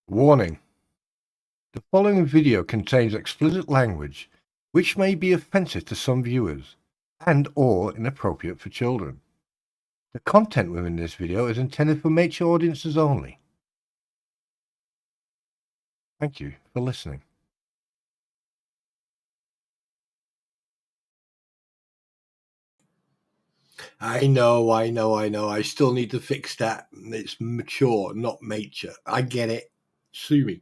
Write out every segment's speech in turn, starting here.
Warning: the following video contains explicit language which may be offensive to some viewers and/or inappropriate for children. The content within this video is intended for mature audiences only. Thank you for listening. I know. I still need to fix that. It's mature, not mature. I get it. Sue me.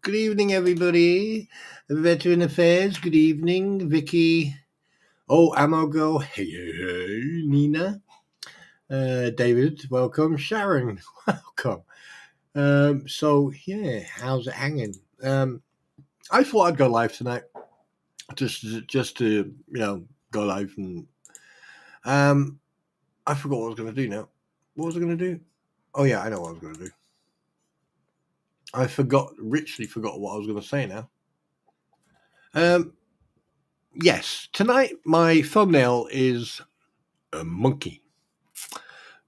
Good evening, everybody. Veteran Affairs, good evening. Vicky. Oh, Ammo Girl. Hey, Nina. David, welcome. Sharon, welcome. So, yeah, how's it hanging? I thought I'd go live tonight. Just to, go live and... I forgot what I was going to do now. What was I going to do? Oh, yeah, I know what I was going to do. I richly forgot what I was going to say now. Yes, tonight my thumbnail is a monkey.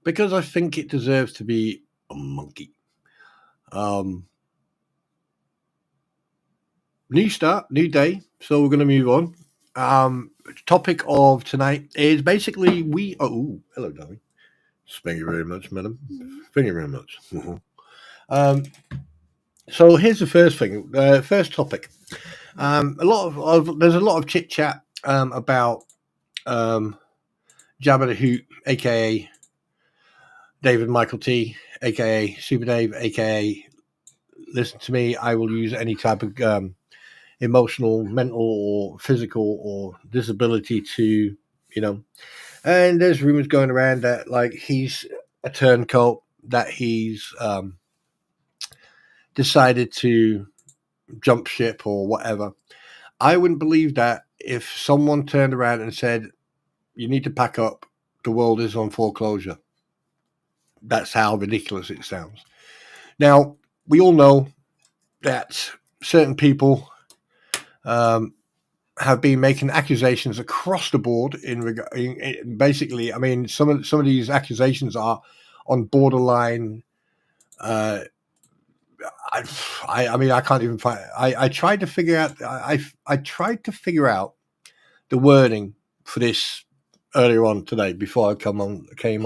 Because I think it deserves to be a monkey. New start, new day. So we're going to move on. Topic of tonight is basically hello, darling. Thank you very much, madam. Thank you very much. So here's the first thing. First topic. There's a lot of chit chat about Jabba the Hoot, aka David Michael T, aka Super Dave, aka listen to me. I will use any type of emotional, mental, or physical or disability to, And there's rumors going around that like he's a turncoat, that he's decided to jump ship or whatever. I wouldn't believe that if someone turned around and said, you need to pack up, the world is on foreclosure. That's how ridiculous it sounds. Now, we all know that certain people have been making accusations across the board in basically, I mean, some of these accusations are on borderline. I mean, I can't even find. I tried to figure out. I tried to figure out the wording for this earlier on today before I came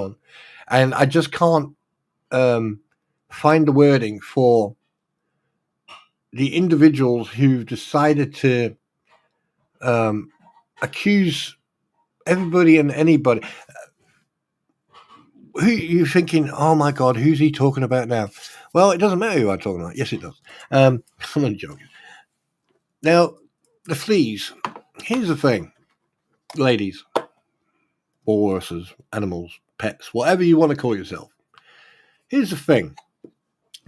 on, and I just can't find the wording for the individuals who've decided to accuse everybody and anybody. Who you thinking? Oh my God, who's he talking about now? Well, it doesn't matter who I'm talking about. Yes, it does. I'm only joking. Now, the fleas. Here's the thing, ladies, horses, animals, pets, whatever you want to call yourself. Here's the thing.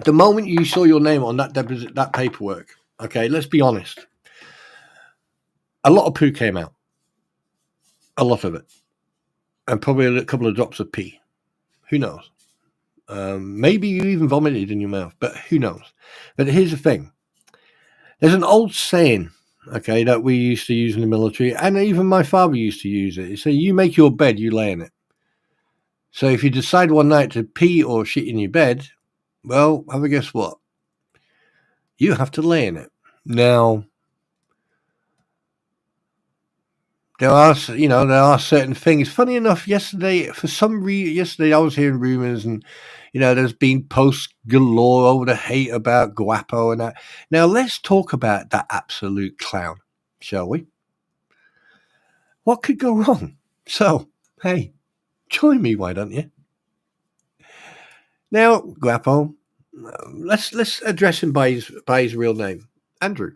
The moment you saw your name on that paperwork, okay, let's be honest. A lot of poo came out. A lot of it. And probably a couple of drops of pee. Who knows? Maybe you even vomited in your mouth, but who knows? But here's the thing. There's an old saying, okay, that we used to use in the military, and even my father used to use it. So you make your bed, you lay in it. So if you decide one night to pee or shit in your bed, well, have a guess what? You have to lay in it. Now, there are certain things. Funny enough, yesterday I was hearing rumors, and there's been posts galore over the hate about Guapo and that. Now let's talk about that absolute clown, shall we? What could go wrong? So, hey, join me, why don't you? Now, Guapo, let's address him by his real name, Andrew.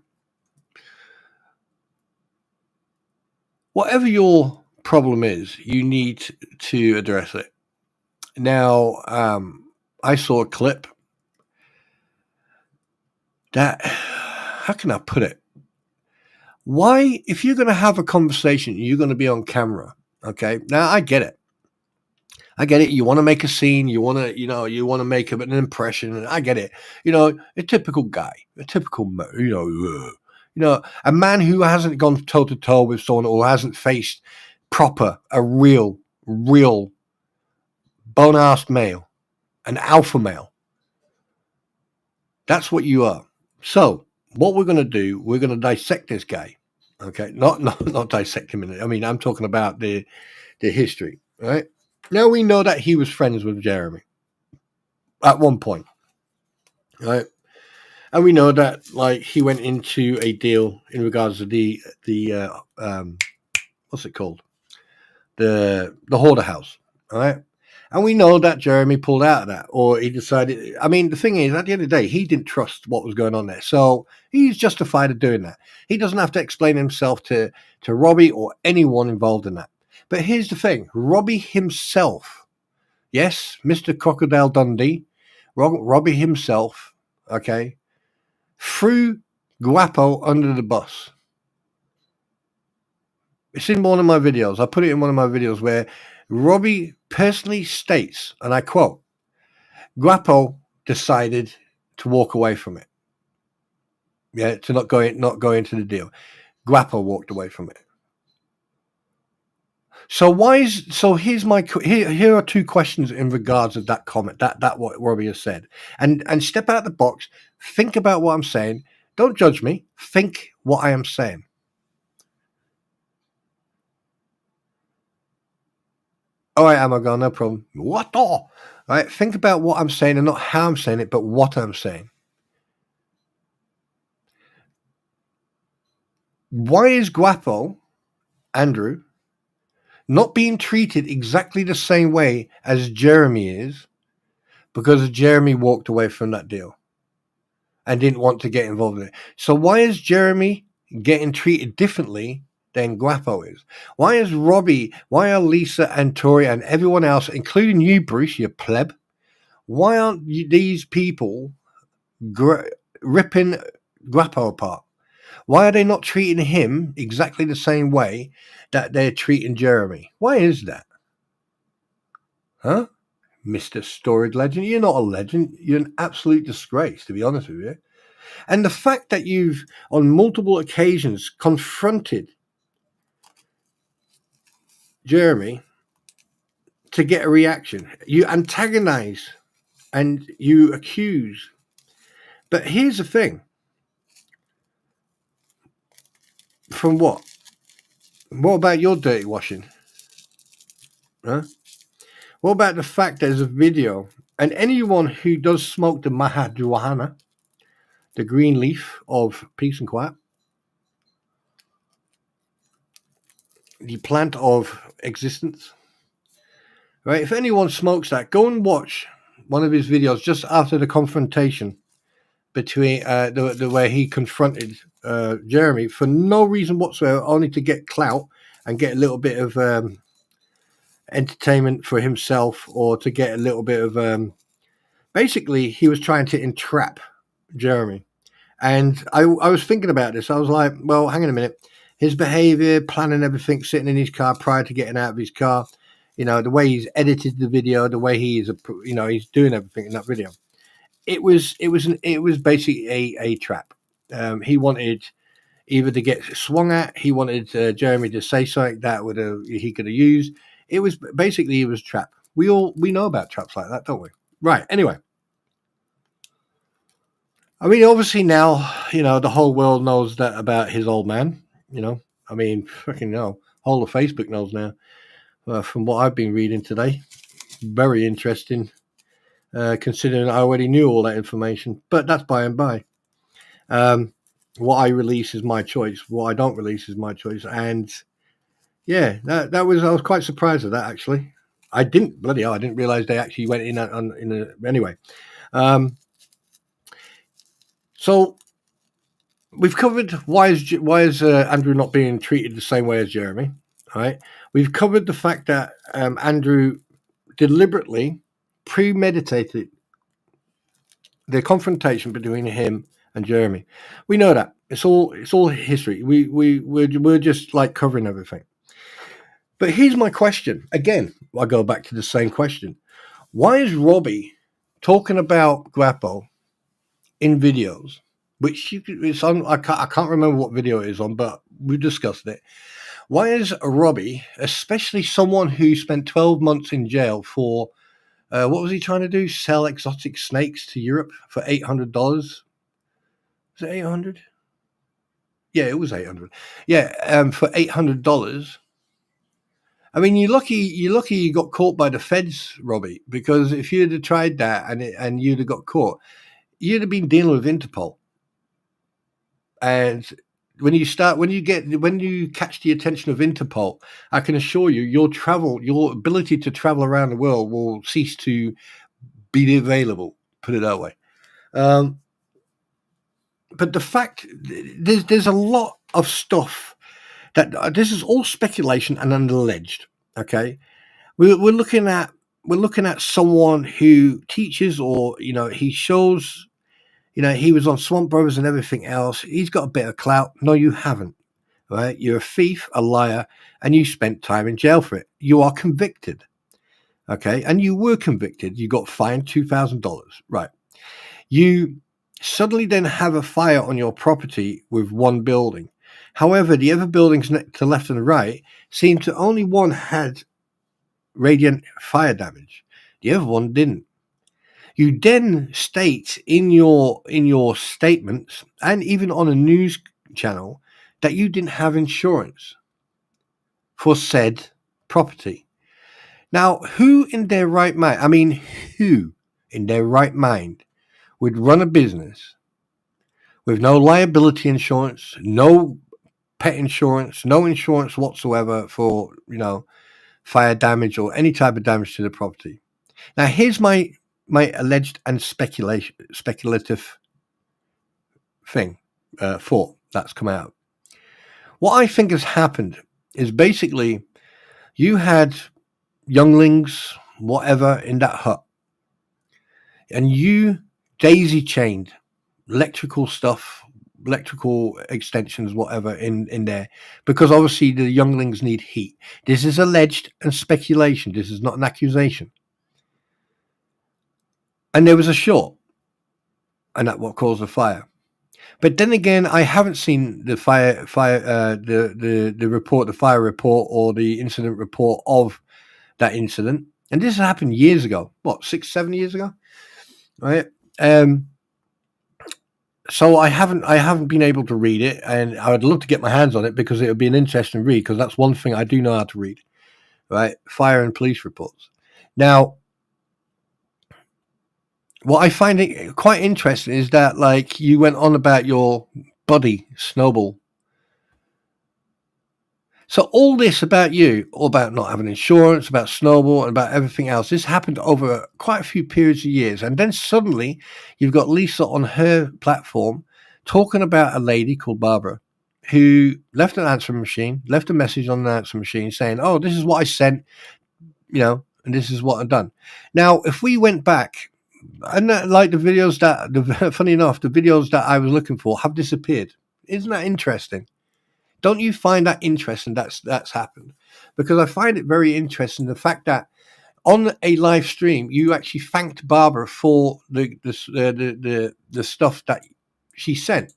Whatever your problem is, you need to address it. Now, I saw a clip that, how can I put it? Why, if you're going to have a conversation, you're going to be on camera, okay? Now, I get it. You want to make a scene. You want to make an impression. And I get it. A typical guy, a typical, a man who hasn't gone toe to toe with someone or hasn't faced a real bone-ass male, an alpha male. That's what you are. So what we're going to do, we're going to dissect this guy. Okay, not dissect him. I mean, I'm talking about the history, right? Now we know that he was friends with Jeremy at one point, right? And we know that like he went into a deal in regards to the what's it called, the hoarder house, right? And we know that Jeremy pulled out of that, or he decided. I mean, the thing is, at the end of the day, he didn't trust what was going on there, so he's justified in doing that. He doesn't have to explain himself to Robbie or anyone involved in that. But here's the thing: Robbie himself, yes, Mr. Crocodile Dundee, Robbie himself, okay, threw Guapo under the bus. It's in one of my videos. I put it in one of my videos where Robbie personally states, and I quote, Guapo decided to walk away from it. Yeah, to not go into the deal. Guapo walked away from it. So here are two questions in regards to that comment, that what Robbie has said. And step out of the box, think about what I'm saying. Don't judge me. Think what I am saying. All right, Amagon, no problem. What the? All right, think about what I'm saying and not how I'm saying it, but what I'm saying. Why is Guapo, Andrew, not being treated exactly the same way as Jeremy is? Because Jeremy walked away from that deal and didn't want to get involved in it. So why is Jeremy getting treated differently than Guapo is? Why is Robbie, why are Lisa and Tori and everyone else, including you, Bruce, you pleb, why aren't these people ripping Guapo apart? Why are they not treating him exactly the same way that they're treating Jeremy? Why is that? Huh? Mr. Storied Legend? You're not a legend. You're an absolute disgrace, to be honest with you. And the fact that you've, on multiple occasions, confronted Jeremy to get a reaction. You antagonize and you accuse. But here's the thing. From what? What about your dirty washing? Huh? What about the fact there's a video, and anyone who does smoke the marijuana, the green leaf of peace and quiet, the plant of existence, right? If anyone smokes that, go and watch one of his videos just after the confrontation between the way he confronted Jeremy for no reason whatsoever, only to get clout and get a little bit of entertainment for himself, or to get a little bit of basically he was trying to entrap Jeremy. And I was thinking about this. I was like, well, hang on a minute. His behavior, planning everything, sitting in his car prior to getting out of his car, you know, the way he's edited the video, the way he's doing everything in that video. It was basically a trap. He wanted either to get swung at. He wanted Jeremy to say something that he could have used. It was a trap. We know about traps like that, don't we? Right. Anyway, I mean, obviously now, the whole world knows that about his old man. I mean, fucking hell, whole of Facebook knows now. From what I've been reading today, very interesting. Considering I already knew all that information, but that's by and by. What I release is my choice. What I don't release is my choice. And yeah, I was quite surprised at that, actually. I didn't realize they actually went anyway. So we've covered why is Andrew not being treated the same way as Jeremy, right? We've covered the fact that Andrew deliberately premeditated the confrontation between him and Jeremy. We know that. It's all history. We're just like covering everything. But here's my question. Again, I go back to the same question. Why is Robbie talking about Guapo in videos, which it's on? I can't remember what video it is on, but we discussed it. Why is Robbie, especially someone who spent 12 months in jail for What was he trying to do? Sell exotic snakes to Europe for $800? Was it 800? Yeah, it was 800. Yeah, for $800. I mean, you're lucky you got caught by the feds, Robbie, because if you'd have tried that and you'd have got caught, you'd have been dealing with Interpol. And when you catch the attention of Interpol, I can assure you, your ability to travel around the world will cease to be available. Put it that way. But the fact there's a lot of stuff that this is all speculation and alleged. Okay, we're looking at someone who teaches, or he shows. He was on Swamp Brothers and everything else. He's got a bit of clout. No, you haven't. Right? You're a thief, a liar, and you spent time in jail for it. You are convicted. Okay, and you were convicted. You got fined $2,000. Right. You suddenly then have a fire on your property with one building. However, the other buildings to the left and the right seem to only one had radiant fire damage. The other one didn't. You then state in your statements and even on a news channel that you didn't have insurance for said property. Now, who in their right mind, would run a business with no liability insurance, no pet insurance, no insurance whatsoever for, fire damage or any type of damage to the property? Now, here's my alleged and speculative thing, thought that's come out. What I think has happened is basically you had younglings, whatever, in that hut, and you daisy chained electrical stuff, electrical extensions, whatever, in there, because obviously the younglings need heat. This is alleged and speculation. This is not an accusation. And there was a short, and that's what caused the fire. But then again, I haven't seen the fire report, the fire report, or the incident report of that incident. And this happened years ago. What, 6-7 years ago, right? So I haven't been able to read it, and I would love to get my hands on it because it would be an interesting read, because that's one thing I do know how to read, right? Fire and police reports. Now, what I find it quite interesting is that, like, you went on about your buddy Snowball. So all this about you, all about not having insurance, about Snowball, and about everything else, this happened over quite a few periods of years. And then suddenly you've got Lisa on her platform talking about a lady called Barbara who left an answering machine, left a message on the answering machine saying, oh, this is what I sent, and this is what I've done. Now, if we went back, and like the videos funny enough, the videos that I was looking for have disappeared. Isn't that interesting? Don't you find that interesting? That's happened, because I find it very interesting the fact that on a live stream you actually thanked Barbara for the stuff that she sent,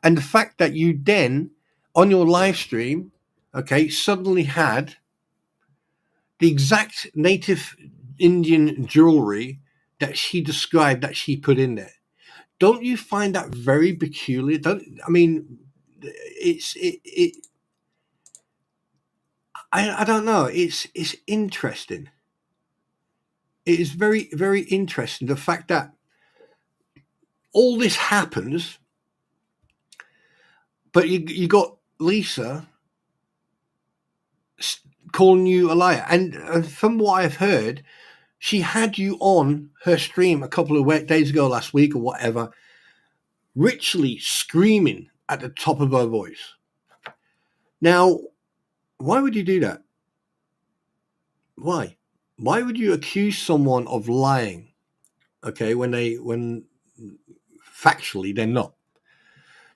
and the fact that you then on your live stream, okay, suddenly had the exact native Indian jewelry that she described that she put in there. Don't you find that very peculiar? I don't know. It's interesting. It is very, very interesting. The fact that all this happens, but you got Lisa calling you a liar. And from what I've heard, she had you on her stream a couple of days ago, last week or whatever, richly screaming at the top of her voice. Now, why would you do that? Why? Why would you accuse someone of lying? Okay, when factually they're not.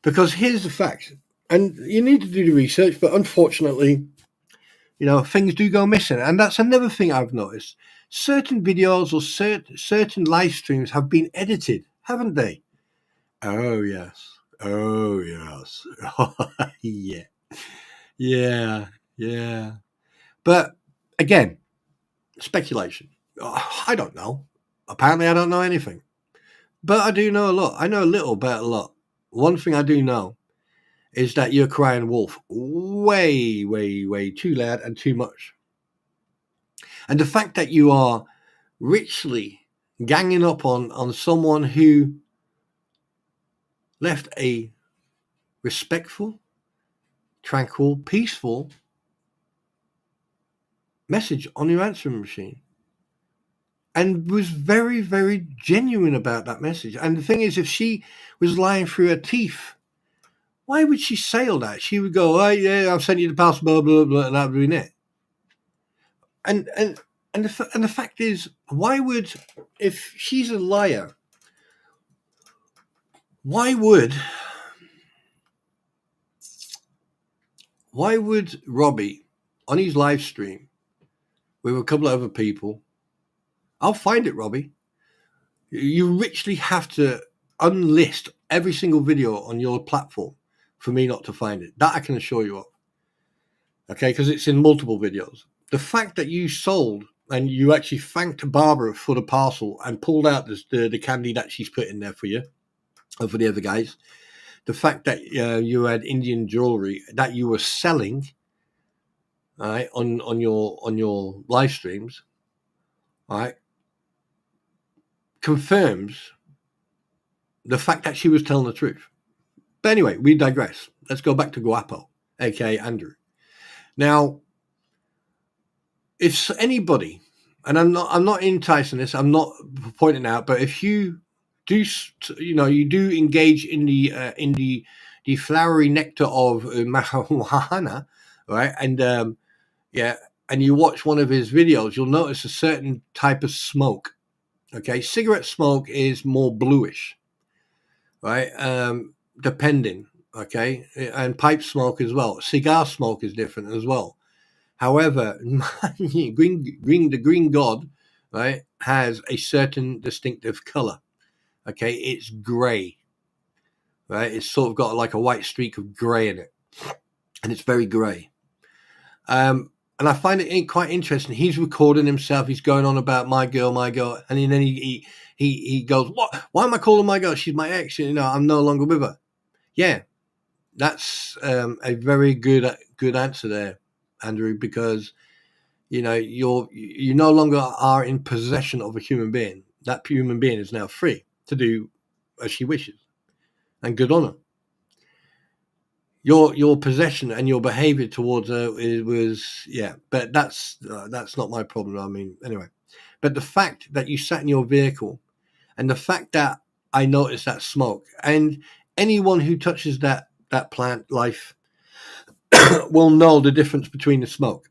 Because here's the fact, and you need to do the research, but unfortunately, things do go missing. And that's another thing I've noticed. Certain videos or certain live streams have been edited, haven't they? Oh, yes. Oh, yes. Yeah. Yeah. But again, speculation. I don't know. Apparently, I don't know anything. But I do know a lot. I know a little about a lot. One thing I do know is that you're crying wolf way, way, way too loud and too much. And the fact that you are richly ganging up on someone who left a respectful, tranquil, peaceful message on your answering machine and was very, very genuine about that message. And the thing is, if she was lying through her teeth, why would she say all that? She would go, "Oh yeah, I've sent you the password, blah blah blah," and that would be it. And the fact is, why would, if she's a liar, why would Robbie on his live stream with a couple of other people? I'll find it, Robbie. You richly have to unlist every single video on your platform for me not to find it. That I can assure you of. Okay, because it's in multiple videos. The fact that you sold and you actually thanked Barbara for the parcel and pulled out the candy that she's put in there for you, or for the other guys. The fact that you had Indian jewelry that you were selling, all right, on your live streams, all right, confirms the fact that she was telling the truth. But anyway, we digress. Let's go back to Guapo, aka Andrew. Now, if anybody, and I'm not enticing this, I'm not pointing out, but if you do, you do engage in the flowery nectar of marijuana, right? And and you watch one of his videos, you'll notice a certain type of smoke. Okay, cigarette smoke is more bluish, right? Depending, okay, and pipe smoke as well. Cigar smoke is different as well. However, the green god, right, has a certain distinctive color. Okay, it's gray, right? It's sort of got like a white streak of gray in it, and it's very gray. And I find it quite interesting. He's recording himself. He's going on about my girl, and then he goes, "What? Why am I calling my girl? She's my ex. I'm no longer with her." Yeah, that's a very good answer there, Andrew, because you no longer are in possession of a human being. That human being is now free to do as she wishes, and good on her. Your possession and your behavior towards her but that's not my problem. I mean, anyway, but the fact that you sat in your vehicle, and the fact that I noticed that smoke, and anyone who touches that plant life will know the difference between the smoke.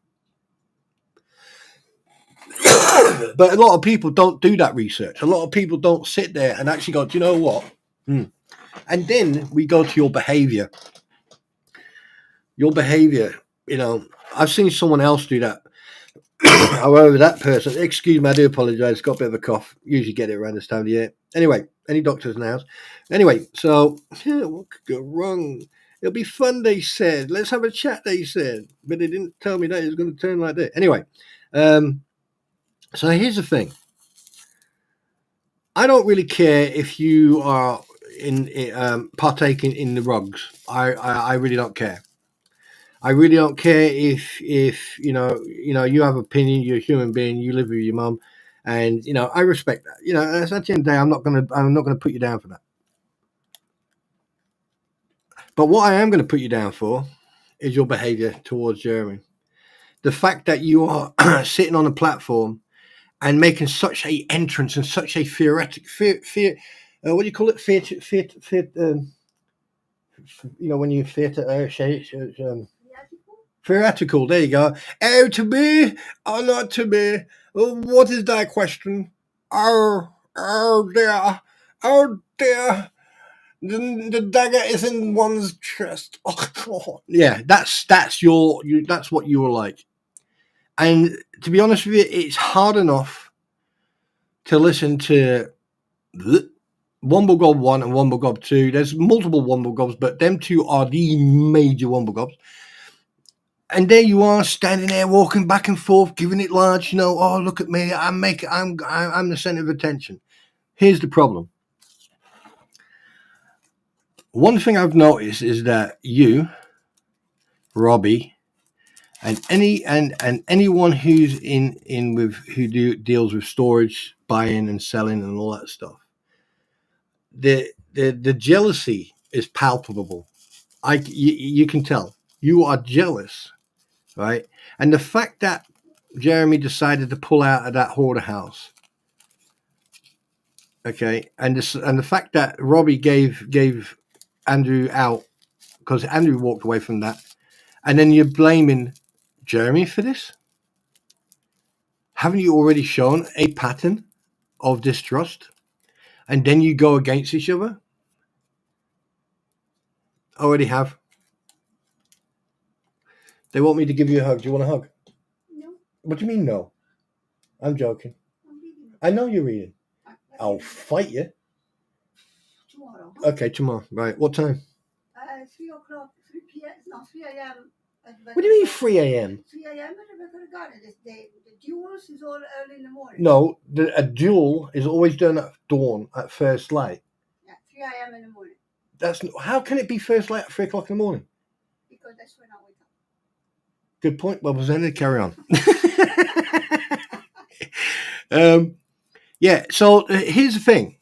But a lot of people don't do that research. A lot of people don't sit there and actually go, do you know what? And then we go to your behavior. Your behavior, I've seen someone else do that. However, that person, excuse me, I do apologize, got a bit of a cough. Usually get it around this time of year. Anyway, any doctors in the house? Anyway, so what could go wrong? It'll be fun, they said. Let's have a chat, they said. But they didn't tell me that it was going to turn like that. Anyway, so here's the thing. I don't really care if you are partaking in the rugs. I really don't care. I really don't care if you have opinion. You're a human being. You live with your mum, and I respect that. At the end of the day, I'm not gonna put you down for that. But what I am going to put you down for is your behaviour towards Jeremy. The fact that you are sitting on a platform and making such a entrance and such a theoretic what do you call it? When you theoretical. There you go. Oh, to be or not to be? What is that question? Oh dear. Oh dear. The dagger is in one's chest. Yeah, that's what you were like. And to be honest with you, it's hard enough to listen to Womblegob 1 and Womblegob 2. There's multiple Womble Gobs, but them two are the major Womble Gobs. And there you are, standing there, walking back and forth, giving it large. Oh, look at me! I'm the center of attention. Here's the problem. One thing I've noticed is that you, Robbie, and anyone who's deals with storage, buying and selling and all that stuff, the jealousy is palpable. You can tell you are jealous, right? And the fact that Jeremy decided to pull out of that hoarder house, okay, and the fact that Robbie gave Andrew out because Andrew walked away from that, and then you're blaming Jeremy for this. Haven't you already shown a pattern of distrust? And then you go against each other? Already have. They want me to give you a hug. Do you want a hug? No. What do you mean no? I'm joking. I'm reading. I know you're reading. I'll fight you. Tomorrow. Okay, tomorrow. Right. What time? 3 o'clock, 3 p.m. No, 3 a.m. What do you mean 3 a.m.? 3 a.m. at Rebecca Garden this day. The duels is all early in the morning. No, a duel is always done at dawn, at first light. Yeah, 3 a.m. in the morning. How can it be first light at 3 o'clock in the morning? Because that's when I wake up. Good point. Well, then carry on. Yeah, so here's the thing.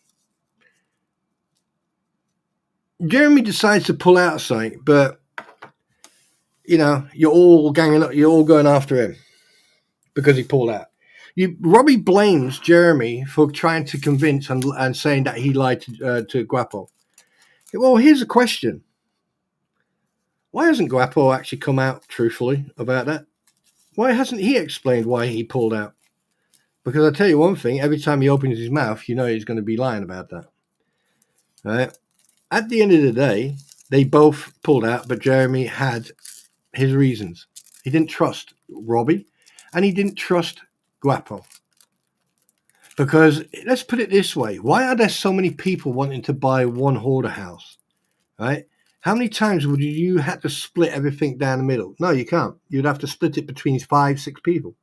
Jeremy decides to pull out something, but you're all ganging up, you're all going after him because he pulled out. Robbie blames Jeremy for trying to convince and saying that he lied to Guapo. Well, here's a question. Why hasn't Guapo actually come out truthfully about that? Why hasn't he explained why he pulled out? Because I tell you one thing, every time he opens his mouth, he's going to be lying about that. Right? At the end of the day, they both pulled out, but Jeremy had his reasons. He didn't trust Robbie, and he didn't trust Guapo. Because, let's put it this way, why are there so many people wanting to buy one hoarder house? Right? How many times would you have to split everything down the middle? No, you can't. You'd have to split it between 5, 6 people.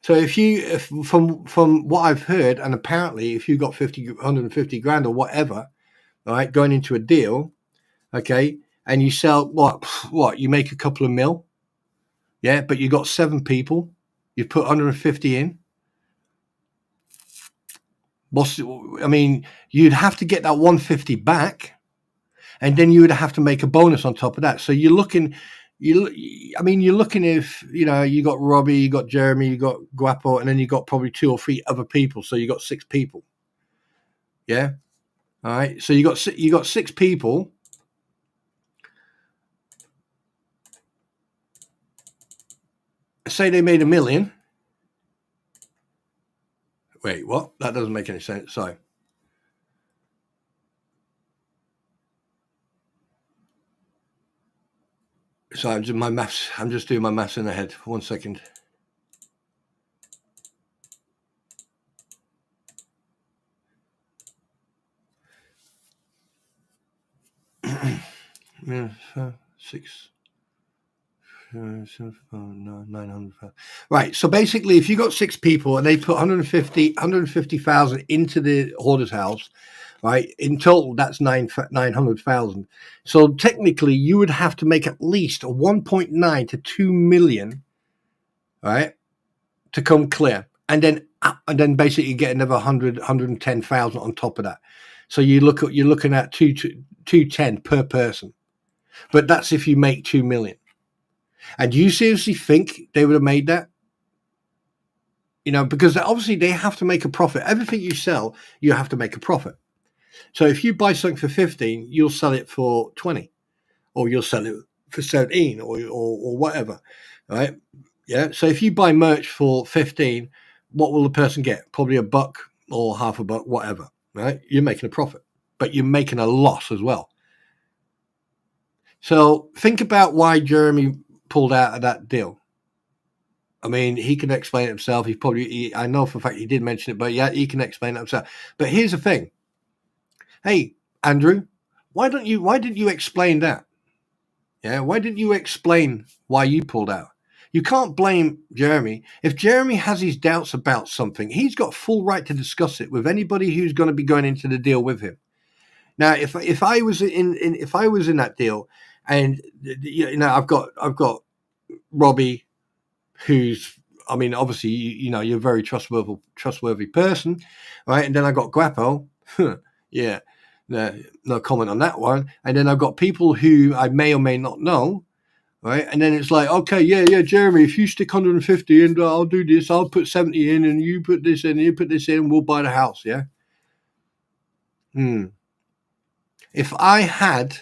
So if from what I've heard, and apparently if you got 150 grand or whatever, right, going into a deal, okay, and you sell what you make a couple of mil, yeah, but you got 7 people, you put 150 in. You'd have to get that 150 back, and then you would have to make a bonus on top of that. So you're looking if you got Robbie, you got Jeremy, you got Guapo, and then you got probably 2 or 3 other people. So you got 6 people. Yeah. All right. So you got 6 people. Say they made $1 million. Wait, what? That doesn't make any sense. Sorry. So I'm just doing my maths in the head. 1 second. Yeah, 6, 7, 900. Right. So basically, if you got 6 people and they put 150,000 into the hoarder's house, right? In total, that's 900,000. So technically, you would have to make at least 1.9 to 2 million, right, to come clear, and then basically get another 110,000 on top of that. So you're looking at 210 per person, but that's if you make 2 million. And do you seriously think they would have made that? Because obviously they have to make a profit. Everything you sell, you have to make a profit. So if you buy something for 15, you'll sell it for 20, or you'll sell it for 17, or whatever, right? Yeah. So if you buy merch for 15, what will the person get? Probably $1 or half $1, whatever, right? You're making a profit, but you're making a loss as well. So think about why Jeremy pulled out of that deal. I mean, he can explain it himself. I know for a fact he did mention it, but yeah, he can explain it himself. But here's the thing. Hey, Andrew, why didn't you explain that? Yeah, why didn't you explain why you pulled out? You can't blame Jeremy. If Jeremy has his doubts about something, he's got full right to discuss it with anybody who's going to be going into the deal with him. Now, if I was if I was in that deal, and I've got Robbie, who's, I mean, obviously you're a very trustworthy person, right? And then I got Guapo, yeah, no comment on that one. And then I've got people who I may or may not know. Right, and then it's like, okay, yeah, Jeremy, if you stick 150 in, I'll do this. I'll put 70 in, and you put this in, and you put this in. We'll buy the house. Yeah. If I had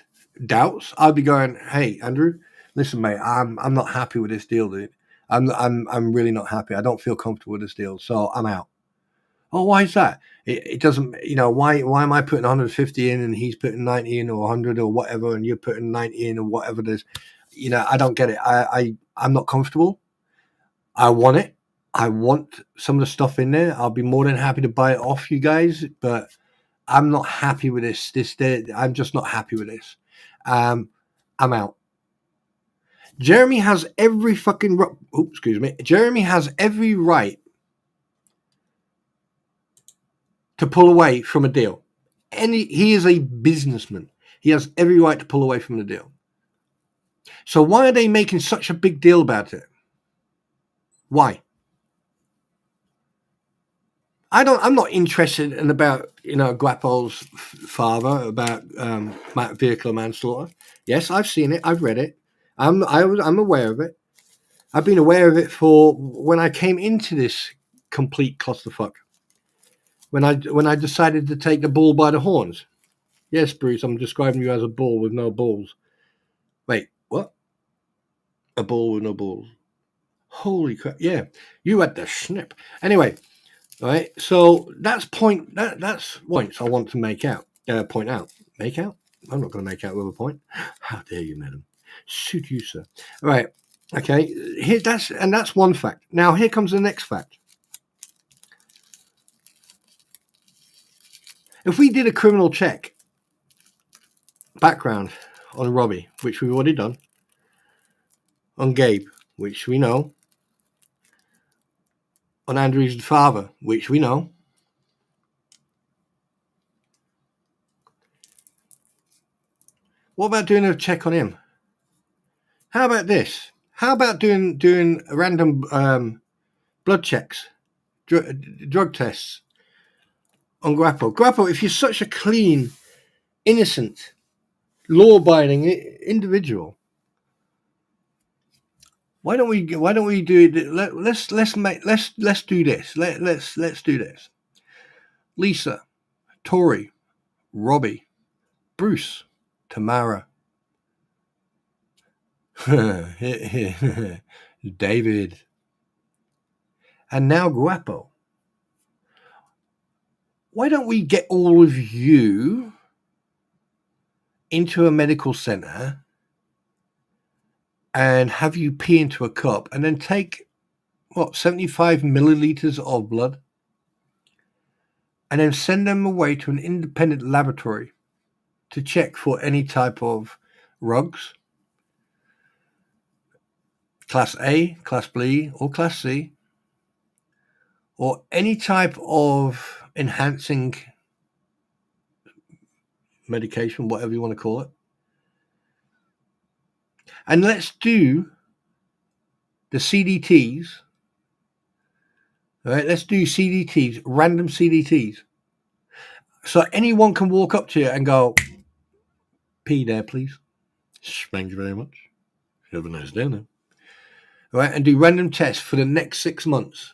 doubts, I'd be going, hey, Andrew, listen, mate, I'm not happy with this deal, dude. I'm really not happy. I don't feel comfortable with this deal, so I'm out. Oh, why is that? It doesn't, why am I putting 150 in and he's putting 90 in or 100 or whatever, and you're putting 90 in or whatever it is? I don't get it. I'm not comfortable. I want it. I want some of the stuff in there. I'll be more than happy to buy it off you guys, but I'm not happy with this. I'm just not happy with this. I'm out. Jeremy has every fucking. Excuse me. Jeremy has every right to pull away from a deal. He is a businessman. He has every right to pull away from the deal. So why are they making such a big deal about it? Why? I'm not interested in about Guapo's father about vehicular manslaughter. Yes, I've seen it. I've read it. I'm aware of it. I've been aware of it for when I came into this complete clusterfuck. When I decided to take the bull by the horns. Yes, Bruce, I'm describing you as a bull with no balls. Wait, what? A bull with no balls? Holy crap! Yeah, you had the snip. Anyway. Right, so that's points I want to point out. Make out? I'm not going to make out with a point. How dare you, madam? Suit you, sir. Right, okay. That's one fact. Now here comes the next fact. If we did a criminal check background on Robbie, which we've already done, on Gabe, which we know, on Andrew's father, which we know, what about doing a check on him? How about this? How about doing random blood checks, drug tests on Grappo? Grappo, if you're such a clean, innocent, law-abiding individual, why don't we do it? Let's do this. Let's do this. Lisa, Tori, Robbie, Bruce, Tamara, David, and now Guapo. Why don't we get all of you into a medical center and have you pee into a cup and then take 75 milliliters of blood and then send them away to an independent laboratory to check for any type of rugs, class A, class B, or class C, or any type of enhancing medication, whatever you want to call it. And let's do the CDTs. All right, let's do CDTs, random CDTs. So anyone can walk up to you and go, pee there, please. Thank you very much. Have a nice day now. All right, and do random tests for the next 6 months.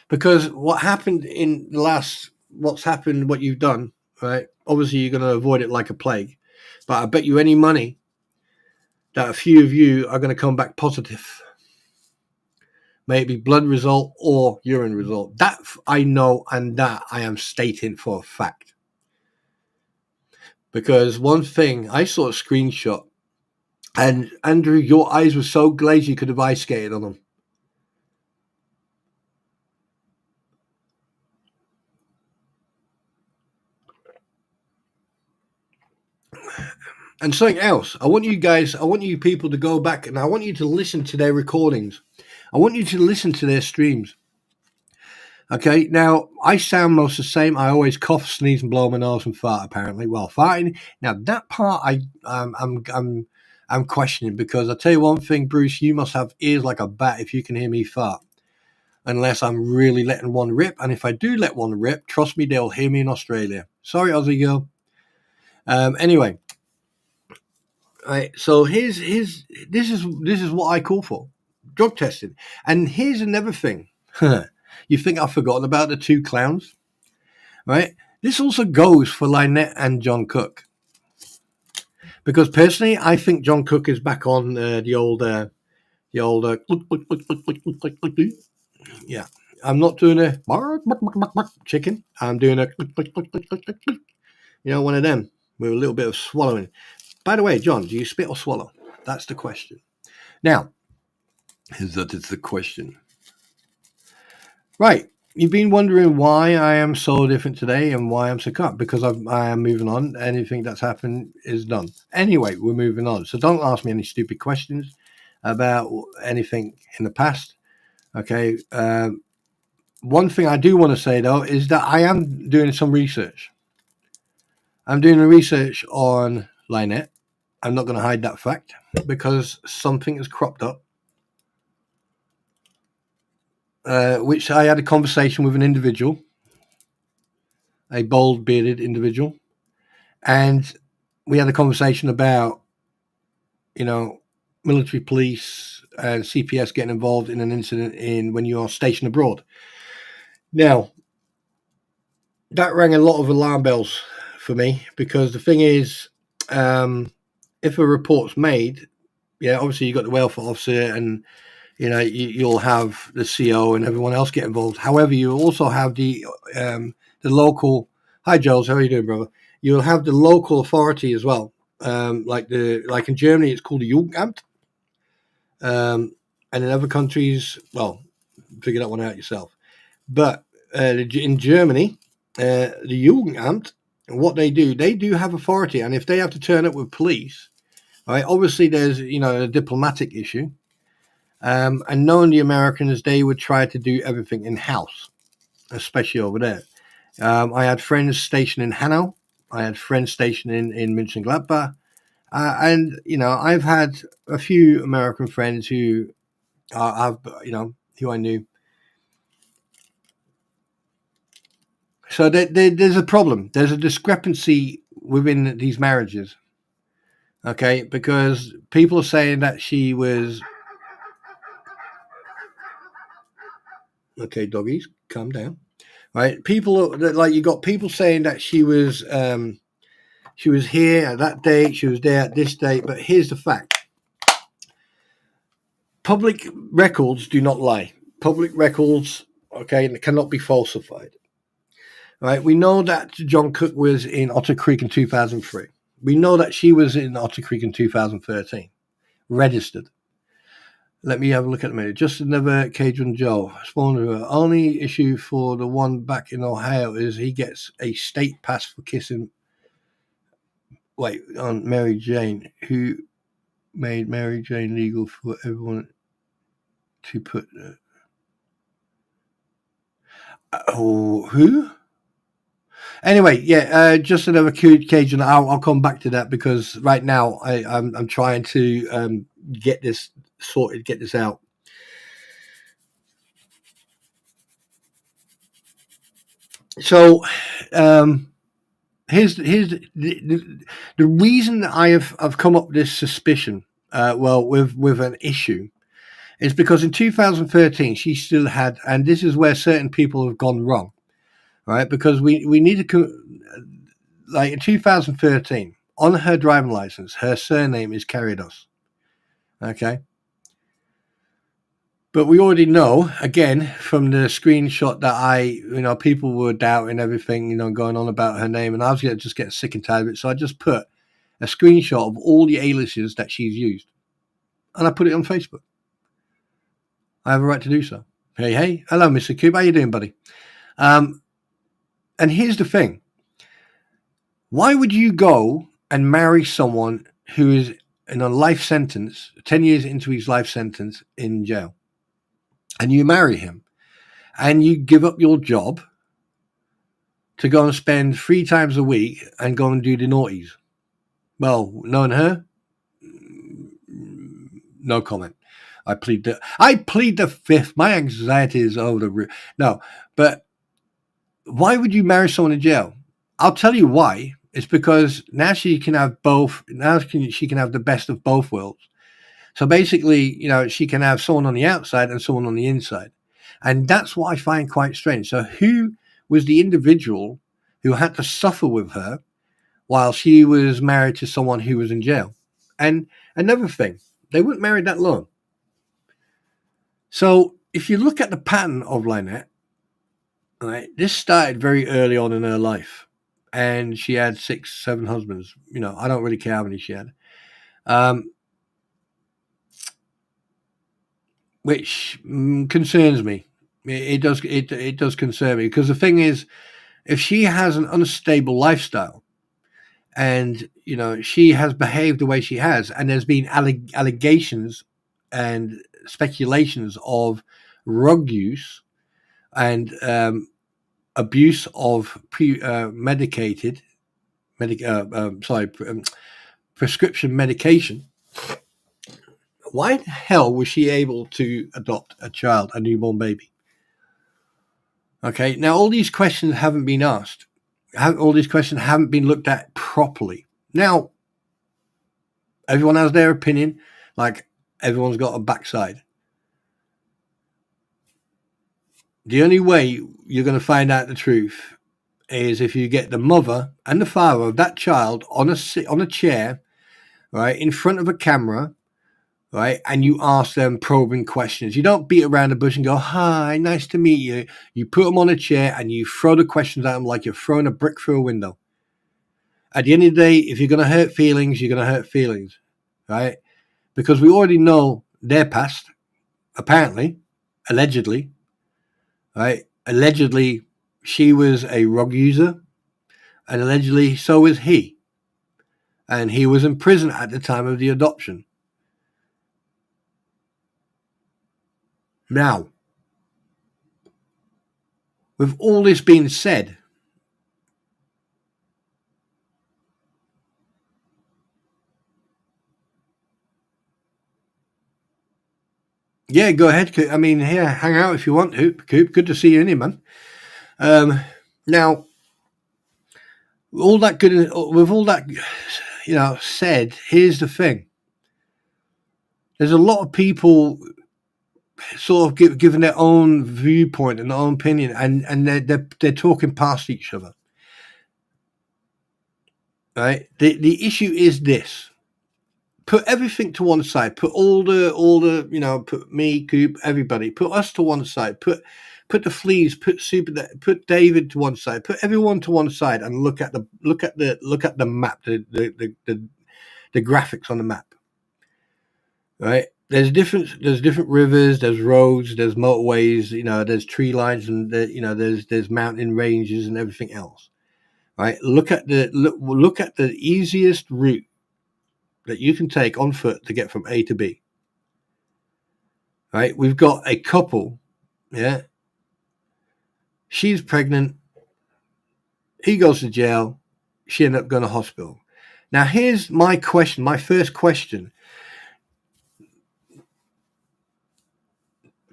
Because what happened in the last, what you've done, right? Obviously, you're going to avoid it like a plague. But I bet you any money that a few of you are going to come back positive. May it be blood result or urine result. That I know, and that I am stating for a fact. Because one thing, I saw a screenshot, and Andrew, your eyes were so glazed you could have ice skated on them. And something else, I want you people to go back and I want you to listen to their recordings. I want you to listen to their streams. Okay, now I sound most the same. I always cough, sneeze, and blow my nose and fart. Apparently, well, farting. Now that part, I'm questioning because I tell you one thing, Bruce, you must have ears like a bat if you can hear me fart. Unless I'm really letting one rip, and if I do let one rip, trust me, they'll hear me in Australia. Sorry, Aussie girl. Anyway, right. So this is what I call for drug testing, and here's another thing. You think I've forgotten about the two clowns? Right? This also goes for Lynette and John Cook. Because personally, I think John Cook is back on the old yeah. I'm not doing a chicken. I'm doing a one of them with a little bit of swallowing. By the way, John, do you spit or swallow? That's the question. Now, that is the question. Right. You've been wondering why I am so different today and why I'm so cut. Because I am moving on. Anything that's happened is done. Anyway, we're moving on. So don't ask me any stupid questions about anything in the past. Okay. One thing I do want to say, though, is that I am doing some research. I'm doing a research on Lynette. I'm not going to hide that fact because something has cropped up. Which I had a conversation with an individual, a bald bearded individual, and we had a conversation about, military police and CPS getting involved in an incident when you are stationed abroad. Now, that rang a lot of alarm bells for me because the thing is, if a report's made, obviously you've got the welfare officer and you'll have the CO and everyone else get involved. However, you also have the local. Hi, Jules. How are you doing, brother? You'll have the local authority as well. Like in Germany, it's called the Jugendamt. And in other countries, well, figure that one out yourself. But in Germany, the Jugendamt, what they do have authority, and if they have to turn up with police, right? Obviously, there's a diplomatic issue. And knowing the Americans, they would try to do everything in-house, especially over there. I had friends stationed in Hanau. I had friends stationed in Mönchengladbach. And, I've had a few American friends who who I knew. So there's a problem. There's a discrepancy within these marriages. Okay, because people are saying that she was... Okay, doggies, calm down. Right, you got people saying that she was here at that date, she was there at this date. But here's the fact: public records do not lie. Public records, cannot be falsified. Right, we know that John Cook was in Otter Creek in 2003. We know that she was in Otter Creek in 2013, registered. Let me have a look at the minute. Just another Cajun Joe. Only issue for the one back in Ohio is he gets a state pass for kissing. Wait, on Mary Jane, who made Mary Jane legal for everyone to put. Who? Anyway, just another Cajun. I'll come back to that because right now I'm trying to get this sorted, get this out. So, here's the reason that I've come up with this suspicion. With an issue, is because in 2013 she still had, and this is where certain people have gone wrong, right? Because we need to, like in 2013 on her driving license, her surname is Carridos. Okay. But we already know, again, from the screenshot that people were doubting everything, going on about her name, and I was just getting sick and tired of it. So I just put a screenshot of all the aliases that she's used, and I put it on Facebook. I have a right to do so. Hey, hello, Mr. Cube. How you doing, buddy? And here's the thing. Why would you go and marry someone who is in a life sentence, 10 years into his life sentence in jail, and you marry him, and you give up your job to go and spend 3 times a week and go and do the naughties. Well, knowing her, no comment. I plead the fifth. My anxiety is over the roof. No, but why would you marry someone in jail? I'll tell you why. It's because now she can have both. Now she can have the best of both worlds. So basically, she can have someone on the outside and someone on the inside. And that's what I find quite strange. So who was the individual who had to suffer with her while she was married to someone who was in jail? And another thing, they weren't married that long. So if you look at the pattern of Lynette, right, this started very early on in her life. And she had 6, 7 husbands. I don't really care how many she had. Which concerns me. It does concern me, because the thing is, if she has an unstable lifestyle and she has behaved the way she has, and there's been allegations and speculations of drug use and abuse of prescription medication, why the hell was she able to adopt a newborn baby? Okay, now all these questions haven't been asked. All these questions haven't been looked at properly. Now, everyone has their opinion, like everyone's got a backside. The only way you're going to find out the truth is if you get the mother and the father of that child on a chair, right, in front of a camera, right, and you ask them probing questions. You don't beat around the bush and go, "Hi, nice to meet you." You put them on a chair and you throw the questions at them like you're throwing a brick through a window. At the end of the day, if you're going to hurt feelings, you're going to hurt feelings, right? Because we already know their past, apparently, allegedly, right? Allegedly, she was a drug user, and allegedly, so was he. And he was in prison at the time of the adoption. Now, with all this being said, yeah, go ahead. I mean, here, hang out if you want to, Coop. Good to see you in here, man. Now, with all that said, here's the thing. There's a lot of people sort of giving their own viewpoint and their own opinion, and they're talking past each other. Right? The issue is this. Put everything to one side. Put all the put me, Coop, everybody. Put us to one side. Put the fleas. Put David to one side. Put everyone to one side and look at the map. The graphics on the map. Right? There's different rivers. There's roads. There's motorways. There's tree lines, and there's mountain ranges and everything else. Right? Look at the easiest route that you can take on foot to get from A to B. Right? We've got a couple, yeah. She's pregnant. He goes to jail. She ended up going to hospital. Now, here's my question, my first question.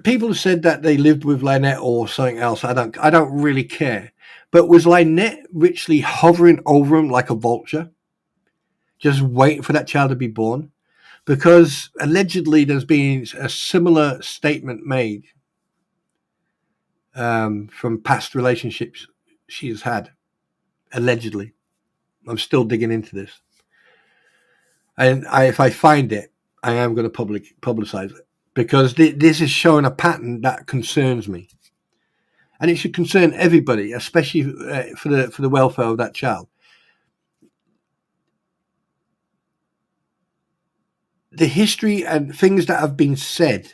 People have said that they lived with Lynette or something else. I don't really care. But was Lynette literally hovering over him like a vulture, just waiting for that child to be born? Because allegedly there's been a similar statement made from past relationships she's had, allegedly. I'm still digging into this. And if I find it, I am going to publicize it, because this is showing a pattern that concerns me. And it should concern everybody, especially for the welfare of that child. The history and things that have been said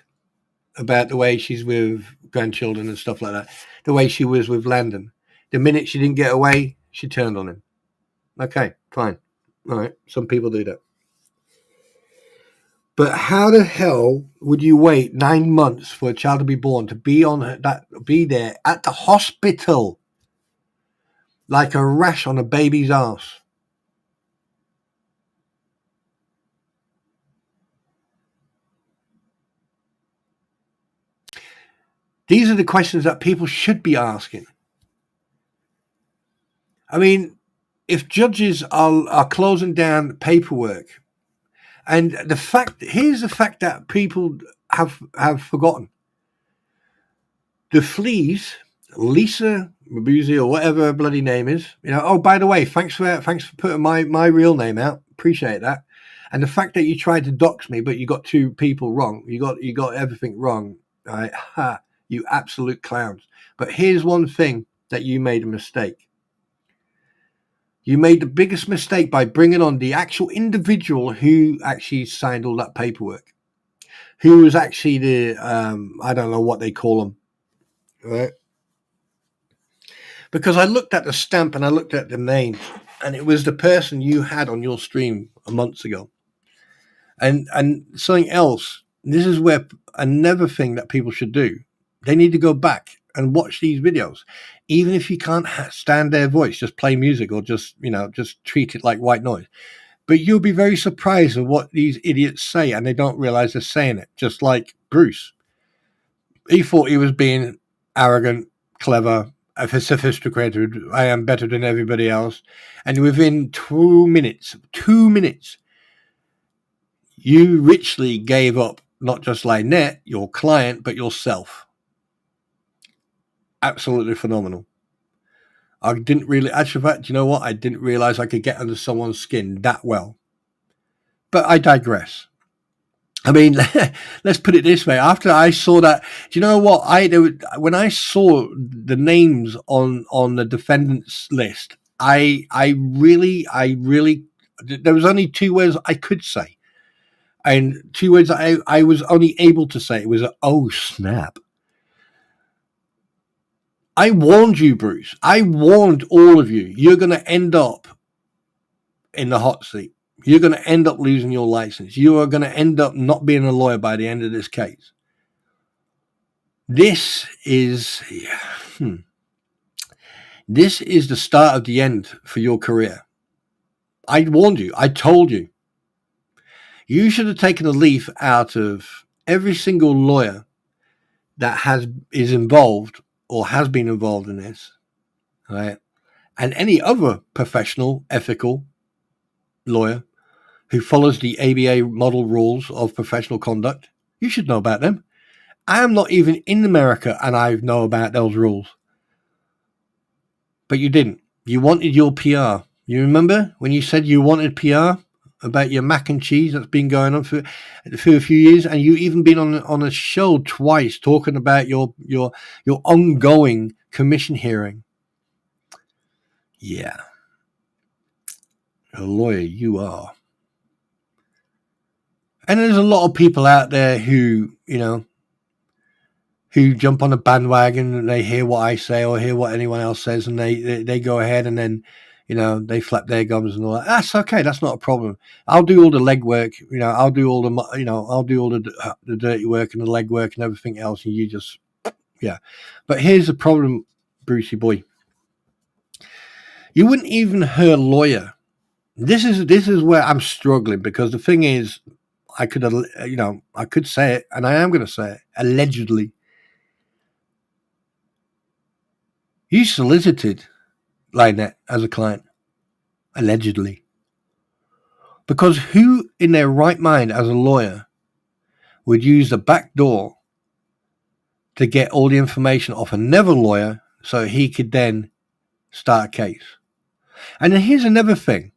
about the way she's with grandchildren and stuff like that, the way she was with Landon. The minute she didn't get away, she turned on him. Okay, fine. All right, some people do that. But how the hell would you wait 9 months for a child to be born to be there at the hospital like a rash on a baby's ass? These are the questions that people should be asking. I mean, if judges are closing down paperwork, and here's the fact that people have forgotten. The fleas, Lisa Mabuse or whatever her bloody name is, oh, by the way, thanks for putting my real name out. Appreciate that. And the fact that you tried to dox me, but you got 2 people wrong. You got everything wrong. Right? Ha, you absolute clowns. But here's one thing that you made a mistake. You made the biggest mistake by bringing on the actual individual who actually signed all that paperwork, who was actually the, I don't know what they call them, right? Because I looked at the stamp and I looked at the name, and it was the person you had on your stream months ago. And something else, this is where another thing that people should do. They need to go back and watch these videos. Even if you can't stand their voice, just play music or just treat it like white noise. But you'll be very surprised at what these idiots say, and they don't realize they're saying it. Just like Bruce. He thought he was being arrogant, clever, sophisticated. I am better than everybody else. And within 2 minutes, you richly gave up not just Lynette, your client, but yourself. Absolutely phenomenal. I didn't really, actually, you know what? I didn't realize I could get under someone's skin that well. But I digress. I mean, let's put it this way. After I saw that, do you know what? When I saw the names on the defendants list, I really, there was only 2 words I could say. And 2 words I was only able to say. It was oh, snap. I warned you, Bruce. I warned all of you. You're going to end up in the hot seat. You're going to end up losing your license. You are going to end up not being a lawyer by the end of this case. This is the start of the end for your career. I warned you. I told you. You should have taken a leaf out of every single lawyer that is involved or has been involved in this, right? And any other professional, ethical lawyer who follows the ABA model rules of professional conduct. You should know about them. I am not even in America and I know about those rules. But you didn't. You wanted your PR. You remember when you said you wanted PR about your mac and cheese that's been going on for a few years, and you even been on a show twice talking about your ongoing commission hearing. Yeah. A lawyer you are. And there's a lot of people out there who jump on a bandwagon and they hear what I say or hear what anyone else says, and they go ahead and then, they flap their gums and all that. That's okay. That's not a problem. I'll do all the legwork. I'll do all the dirty work and the legwork and everything else. And you just, yeah. But here's the problem, Brucey boy. You wouldn't even hear lawyer. This is where I'm struggling, because the thing is, I could say it, and I am going to say it, allegedly. You solicited Lynette as a client, allegedly. Because who in their right mind as a lawyer would use the back door to get all the information off another lawyer so he could then start a case? And then here's another thing.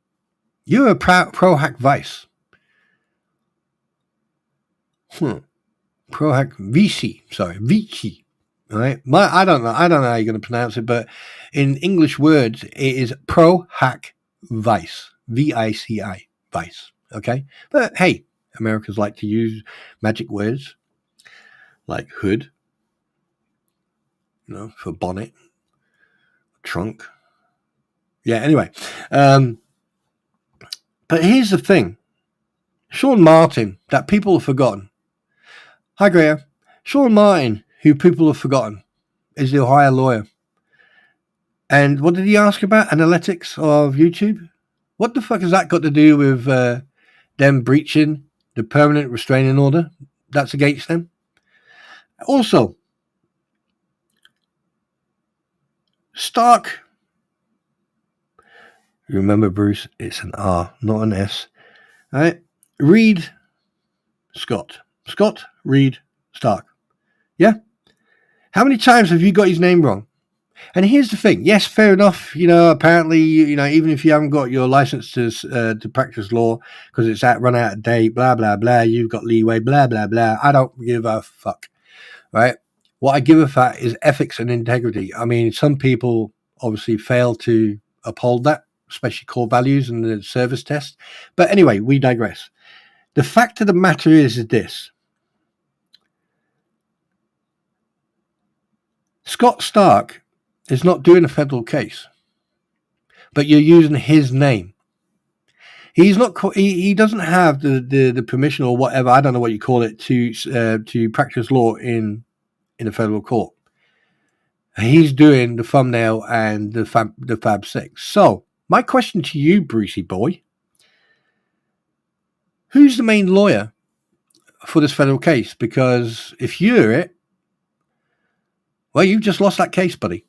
You're a pro-hack vice. Pro-hack Vici. All right. I don't know how you're going to pronounce it, but in English words, it is pro-hack vice. V-I-C-I. Vice. Okay. But hey, Americans like to use magic words like hood, for bonnet, trunk. Yeah. Anyway. But here's the thing. Sean Martin, that people have forgotten. Hi, Graham. Sean Martin, who people have forgotten, is the Ohio lawyer. And what did he ask about? Analytics of YouTube? What the fuck has that got to do with them breaching the permanent restraining order that's against them? Also, Stark. Remember, Bruce, it's an R, not an S. All right? Reed Scott. Scott Reed Stark. Yeah? How many times have you got his name wrong? And here's the thing. Yes, fair enough. Apparently, even if you haven't got your license to practice law because it's run out of date, blah, blah, blah, you've got leeway, blah, blah, blah. I don't give a fuck, right? What I give a fuck is ethics and integrity. I mean, some people obviously fail to uphold that, especially core values and the service test. But anyway, we digress. The fact of the matter is this. Scott Stark is not doing a federal case, but you're using his name. He's not. He doesn't have the permission or whatever. I don't know what you call it to practice law in a federal court. He's doing the thumbnail and the Fab 6. So my question to you, Brucey boy, who's the main lawyer for this federal case? Because if you're it, well, you've just lost that case, buddy.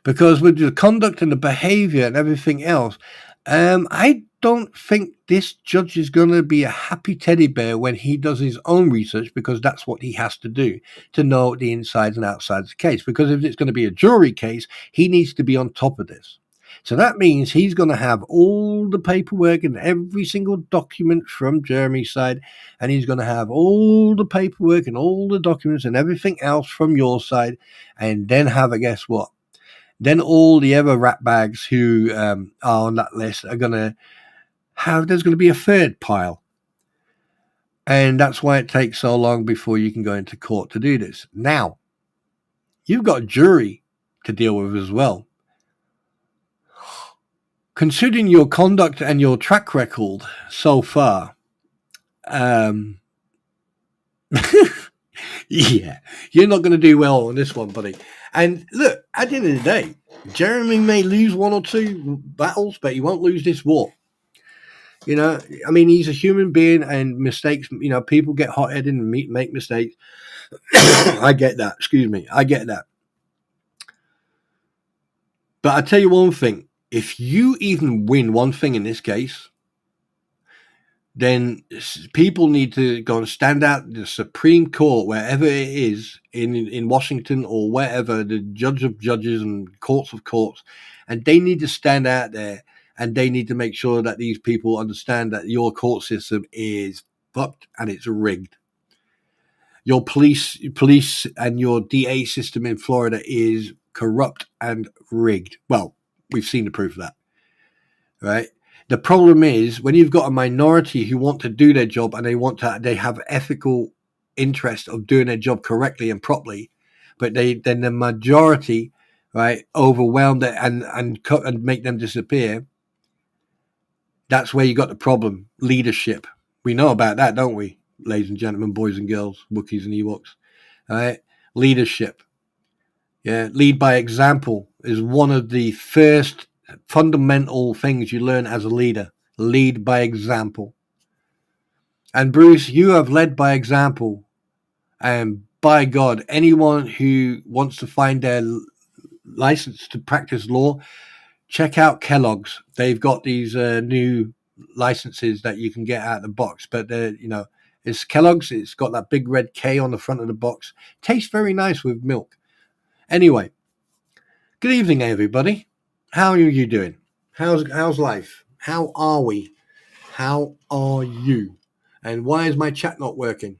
Because with the conduct and the behavior and everything else, I don't think this judge is going to be a happy teddy bear when he does his own research, because that's what he has to do to know the insides and outsides of the case. Because if it's going to be a jury case, he needs to be on top of this. So that means he's going to have all the paperwork and every single document from Jeremy's side, and he's going to have all the paperwork and all the documents and everything else from your side, and then have a guess what? Then all the other rat bags who are on that list are going to have, there's going to be a third pile. And that's why it takes so long before you can go into court to do this. Now, you've got a jury to deal with as well. Considering your conduct and your track record so far, yeah, you're not going to do well on this one, buddy. And look, at the end of the day, Jeremy may lose one or two battles, but he won't lose this war. I mean, he's a human being, and mistakes, people get hot-headed and make mistakes. I get that. Excuse me. I get that. But I tell you one thing. If you even win one thing in this case, then people need to go and stand out the Supreme Court, wherever it is, in Washington or wherever, the judge of judges and courts of courts, and they need to stand out there, and they need to make sure that these people understand that your court system is fucked and it's rigged. Your police and your DA system in Florida is corrupt and rigged. Well, we've seen the proof of that, right? The problem is when you've got a minority who want to do their job and they have ethical interest of doing their job correctly and properly, but then the majority, right, overwhelm it and cut and make them disappear. That's where you got the problem. Leadership. We know about that, don't we, ladies and gentlemen, boys and girls, Wookiees and Ewoks? All right, leadership. Yeah, lead by example is one of the first fundamental things you learn as a leader. Lead by example. And Bruce, you have led by example. And by God, anyone who wants to find their license to practice law, check out Kellogg's. They've got these new licenses that you can get out of the box. But it's Kellogg's. It's got that big red K on the front of the box. Tastes very nice with milk. Anyway, good evening, everybody. How are you doing? How's life? How are we? How are you? And why is my chat not working?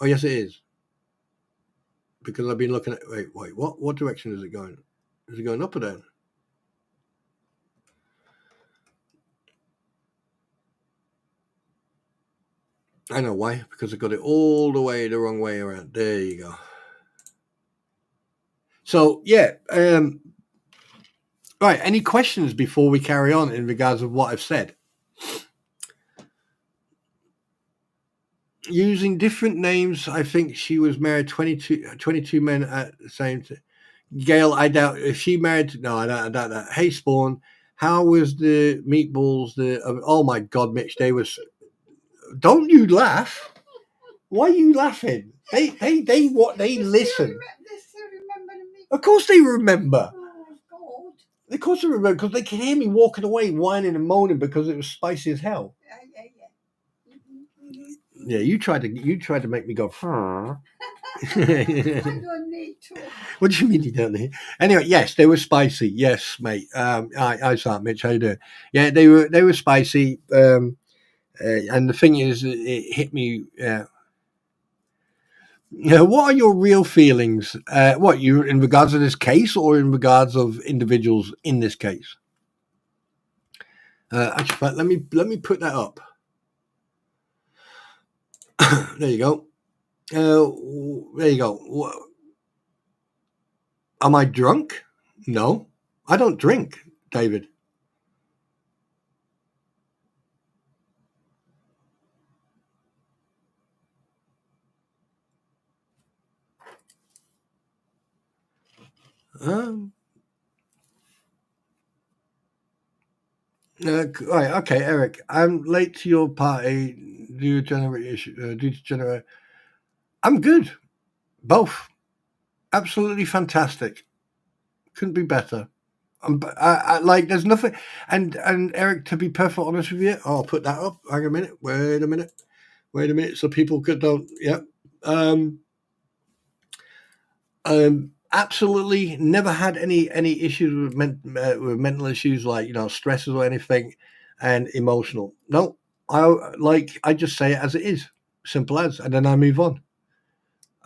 Oh, yes, it is. Because I've been looking at... Wait, what direction is it going? Is it going up or down? I know why. Because I got it all the way the wrong way around. There you go. So, yeah. Right, any questions before we carry on in regards of what I've said? using different names. I think she was married 22 men at the same time. Gail, I doubt if she married. No, I doubt that. Hey, Spawn, how was the meatballs? Oh my God, Mitch, they was. Don't you laugh? Why are you laughing? They listen. Of course they remember. Oh, Of course they remember because they can hear me walking away, whining and moaning because it was spicy as hell. Yeah, you tried to make me go. I don't need to. What do you mean you don't need? Anyway, yes, they were spicy. Yes, mate. I saw it, Mitch. How you doing? Yeah, they were spicy. And the thing is, it hit me. What are your real feelings? What you in regards to this case, or in regards of individuals in this case? Actually, let me put that up. There you go. There you go. Am I drunk? No, I don't drink, David. Um, right, okay, Eric. I'm late to your party due to generate issue. Due to generate, I'm good. Both absolutely fantastic. Couldn't be better. I like. There's nothing. And Eric, to be perfectly honest with you, I'll put that up. Hang a minute. Wait a minute. So people don't. Yeah. Um. Absolutely never had any issues with mental issues like stresses or anything, and emotional. No, I just say it as it is, simple as, and then I move on,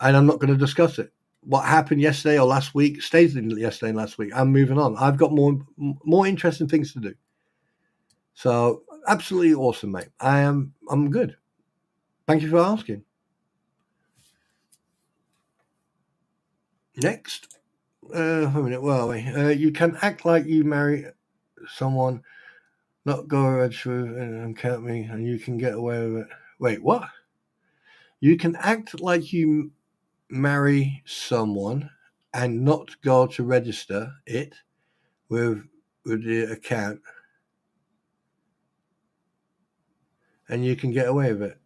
and I'm not going to discuss it. What happened yesterday or last week stays in yesterday and last week. I'm moving on. I've got more interesting things to do. So absolutely awesome, mate. I'm good. Thank you for asking. Next. Wait a minute, where are we? You can act like you marry someone, not go ahead through and count me, and you can get away with it. Wait, what? You can act like you marry someone and not go to register it with the account, and you can get away with it.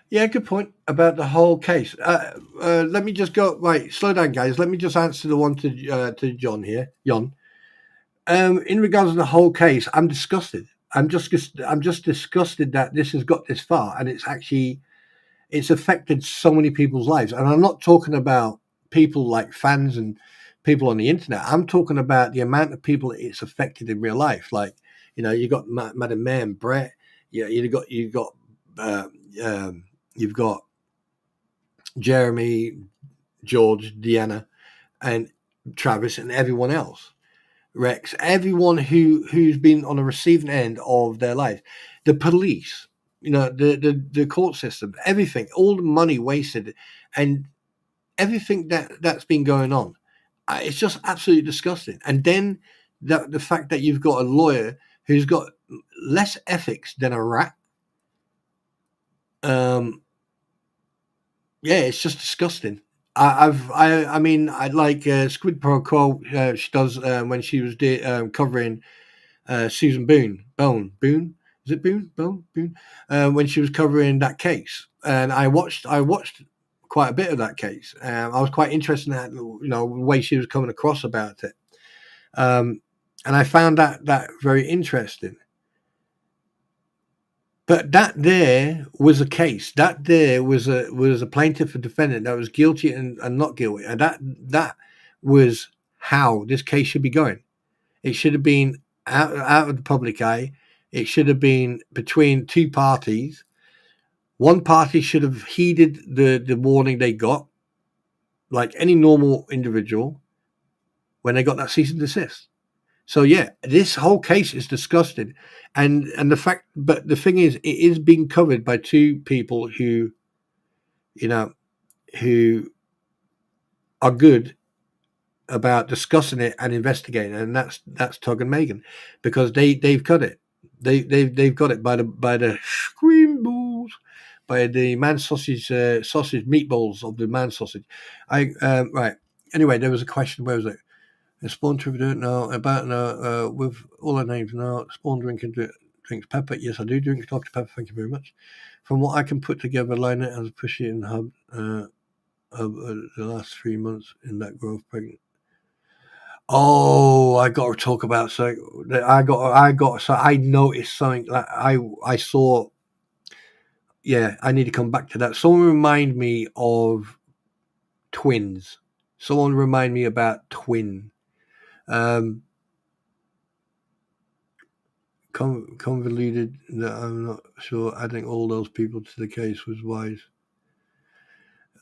Yeah, good point about the whole case. Let me just go. Right, slow down, guys. Let me just answer the one to John here. John. In regards to the whole case, I'm disgusted. I'm just disgusted that this has got this far, and it's affected so many people's lives. And I'm not talking about people like fans and people on the internet. I'm talking about the amount of people it's affected in real life. Like, you got Madam Mayor and Brett. Yeah, uh, you've got Jeremy, George, Deanna, and Travis, and everyone else. Rex, everyone who's been on the receiving end of their life, the police, the court system, everything, all the money wasted, and everything that's been going on, it's just absolutely disgusting. And then the fact that you've got a lawyer who's got less ethics than a rat, yeah, it's just disgusting. I mean, I like Squid Pro Quo. She does when she was covering Susan Boone. Is it Boone? Boone. When she was covering that case, and I watched quite a bit of that case. I was quite interested in that, the way she was coming across about it, and I found that very interesting. But that there was a case. That there was a plaintiff or defendant that was guilty and not guilty, and that was how this case should be going. It should have been out of the public eye. It should have been between two parties. One party should have heeded the warning they got, like any normal individual, when they got that cease and desist. So yeah, this whole case is disgusting, and but the thing is, it is being covered by two people who, who are good about discussing it and investigating, and that's Tug and Megan, because they've got it. They've got it by the scream balls, by the man sausage meatballs of the man sausage. Right. Anyway, there was a question. Where was it? A spawn trivia now about now with all our names now. Spawn drinking drinks pepper. Yes, I do drink Dr. Pepper. Thank you very much. From what I can put together, line it as a push it in hub the last 3 months in that growth pregnant. Oh, I got to talk about so I noticed something that I saw. Yeah, I need to come back to that. Someone remind me of twins. Someone remind me about twin. Convoluted. No, I'm not sure. Adding all those people to the case was wise.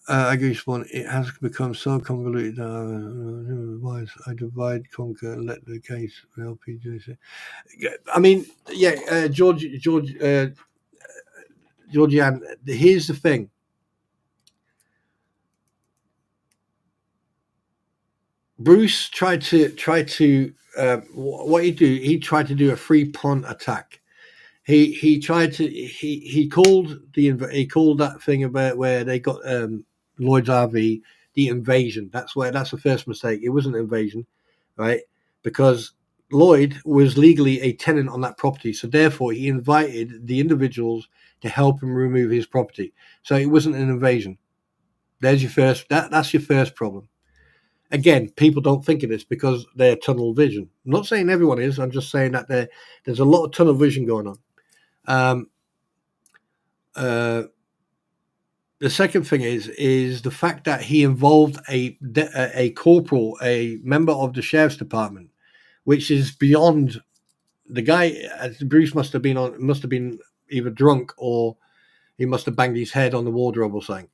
I agree, Spawn. It has become so convoluted now. Wise. I divide, conquer, and let the case LPJ. I mean, yeah, Georgianne. Here's the thing. Bruce tried to what he do? He tried to do a free punt attack. He tried to he called that thing about where they got Lloyd's RV the invasion. That's the first mistake. It wasn't an invasion, right? Because Lloyd was legally a tenant on that property, so therefore he invited the individuals to help him remove his property. So it wasn't an invasion. There's your first. That's your first problem. Again, people don't think of this because they're tunnel vision. I'm not saying everyone is. I'm just saying that there's a lot of tunnel vision going on. The second thing is the fact that he involved a corporal, a member of the sheriff's department, which is beyond the guy. Bruce must have been either drunk or he must have banged his head on the wardrobe or something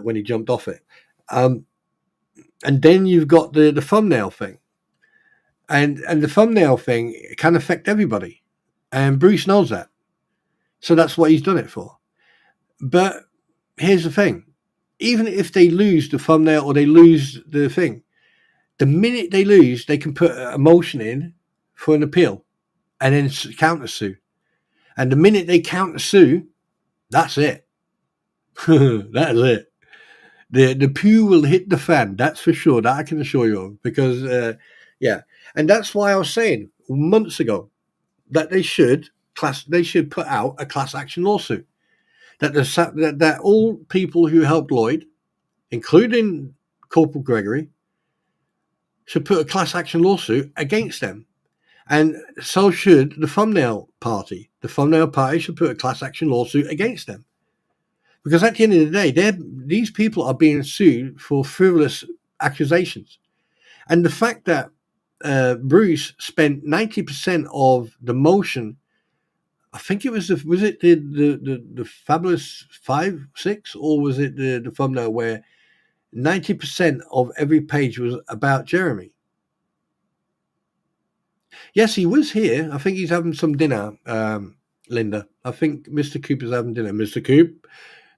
when he jumped off it. And then you've got the thumbnail thing, and the thumbnail thing can affect everybody, and Bruce knows that, so that's what he's done it for. But here's the thing: even if they lose the thumbnail or they lose the thing, the minute they lose, they can put a motion in for an appeal, and then counter sue. And the minute they counter sue, that's it. That is it. The poo will hit the fan. That's for sure. That I can assure you of. Because, yeah. And that's why I was saying months ago that they should put out a class action lawsuit. That all people who helped Lloyd, including Corporal Gregory, should put a class action lawsuit against them. And so should the thumbnail party. The thumbnail party should put a class action lawsuit against them. Because at the end of the day, these people are being sued for frivolous accusations. And the fact that Bruce spent 90% of the motion, I think it was the Fabulous 5-6, or was it the thumbnail where 90% of every page was about Jeremy? Yes, he was here. I think he's having some dinner, Linda. I think Mr. Cooper's having dinner. Mr. Coop.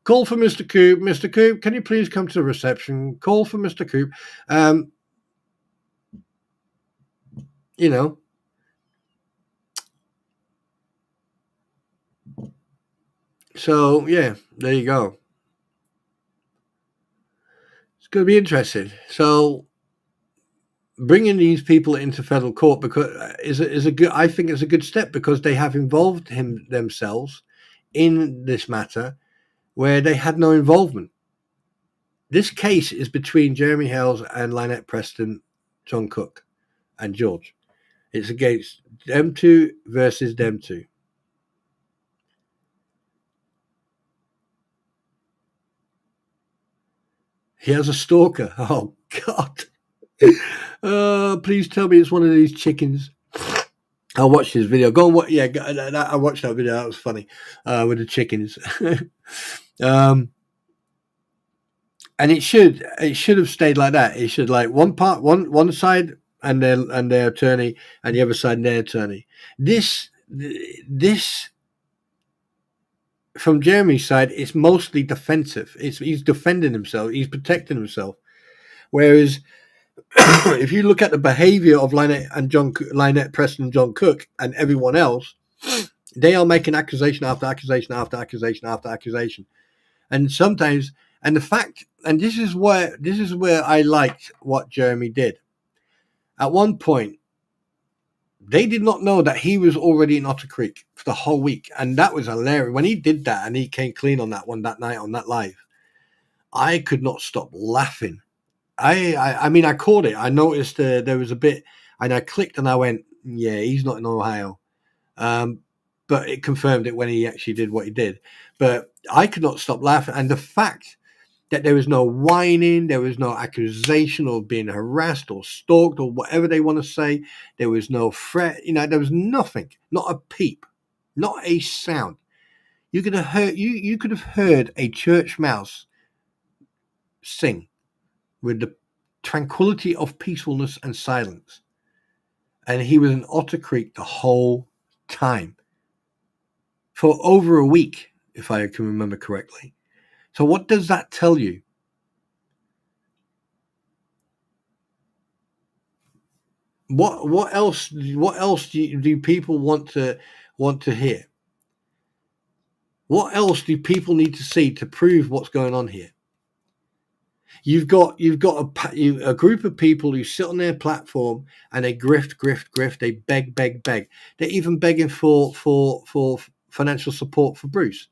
Call for Mr. Coop. Mr. Coop, can you please come to the reception? Call for Mr. Coop. You know. So, yeah, there you go. It's going to be interesting. So, bringing these people into federal court because is a good. I think it's a good step because they have involved themselves in this matter where they had no involvement. This case is between Jeremy Hales and Lynette Preston, John Cook, and George. It's against them two versus them two. He has a stalker. Oh, God. Please tell me it's one of these chickens. I watched his video. Go and watch. Yeah, I watched that video. That was funny with the chickens. And it should have stayed like that. It should like one side and their attorney, and the other side and their attorney. This from Jeremy's side, it's mostly defensive. He's defending himself. He's protecting himself. Whereas if you look at the behavior of Lynette Preston and John Cook and everyone else, They are making accusation after accusation after accusation after accusation, and sometimes, and the fact, and this is where I liked what Jeremy did. At one point, they did not know that he was already in Otter Creek for the whole week, and that was hilarious. When he did that and he came clean on that one that night on that live, I could not stop laughing. I mean, I caught it. I noticed there was a bit, and I clicked and I went, yeah, he's not in Ohio. But it confirmed it when he actually did what he did. But I could not stop laughing. And the fact that there was no whining, there was no accusation of being harassed or stalked or whatever they want to say, there was no threat, there was nothing, not a peep, not a sound. You could have heard a church mouse sing with the tranquility of peacefulness and silence. And he was in Otter Creek the whole time for over a week, if I can remember correctly. So what does that tell you? What else do people want to hear? What else do people need to see to prove what's going on here? You've got a group of people who sit on their platform and they grift. They beg. They're even begging for financial support for Bruce.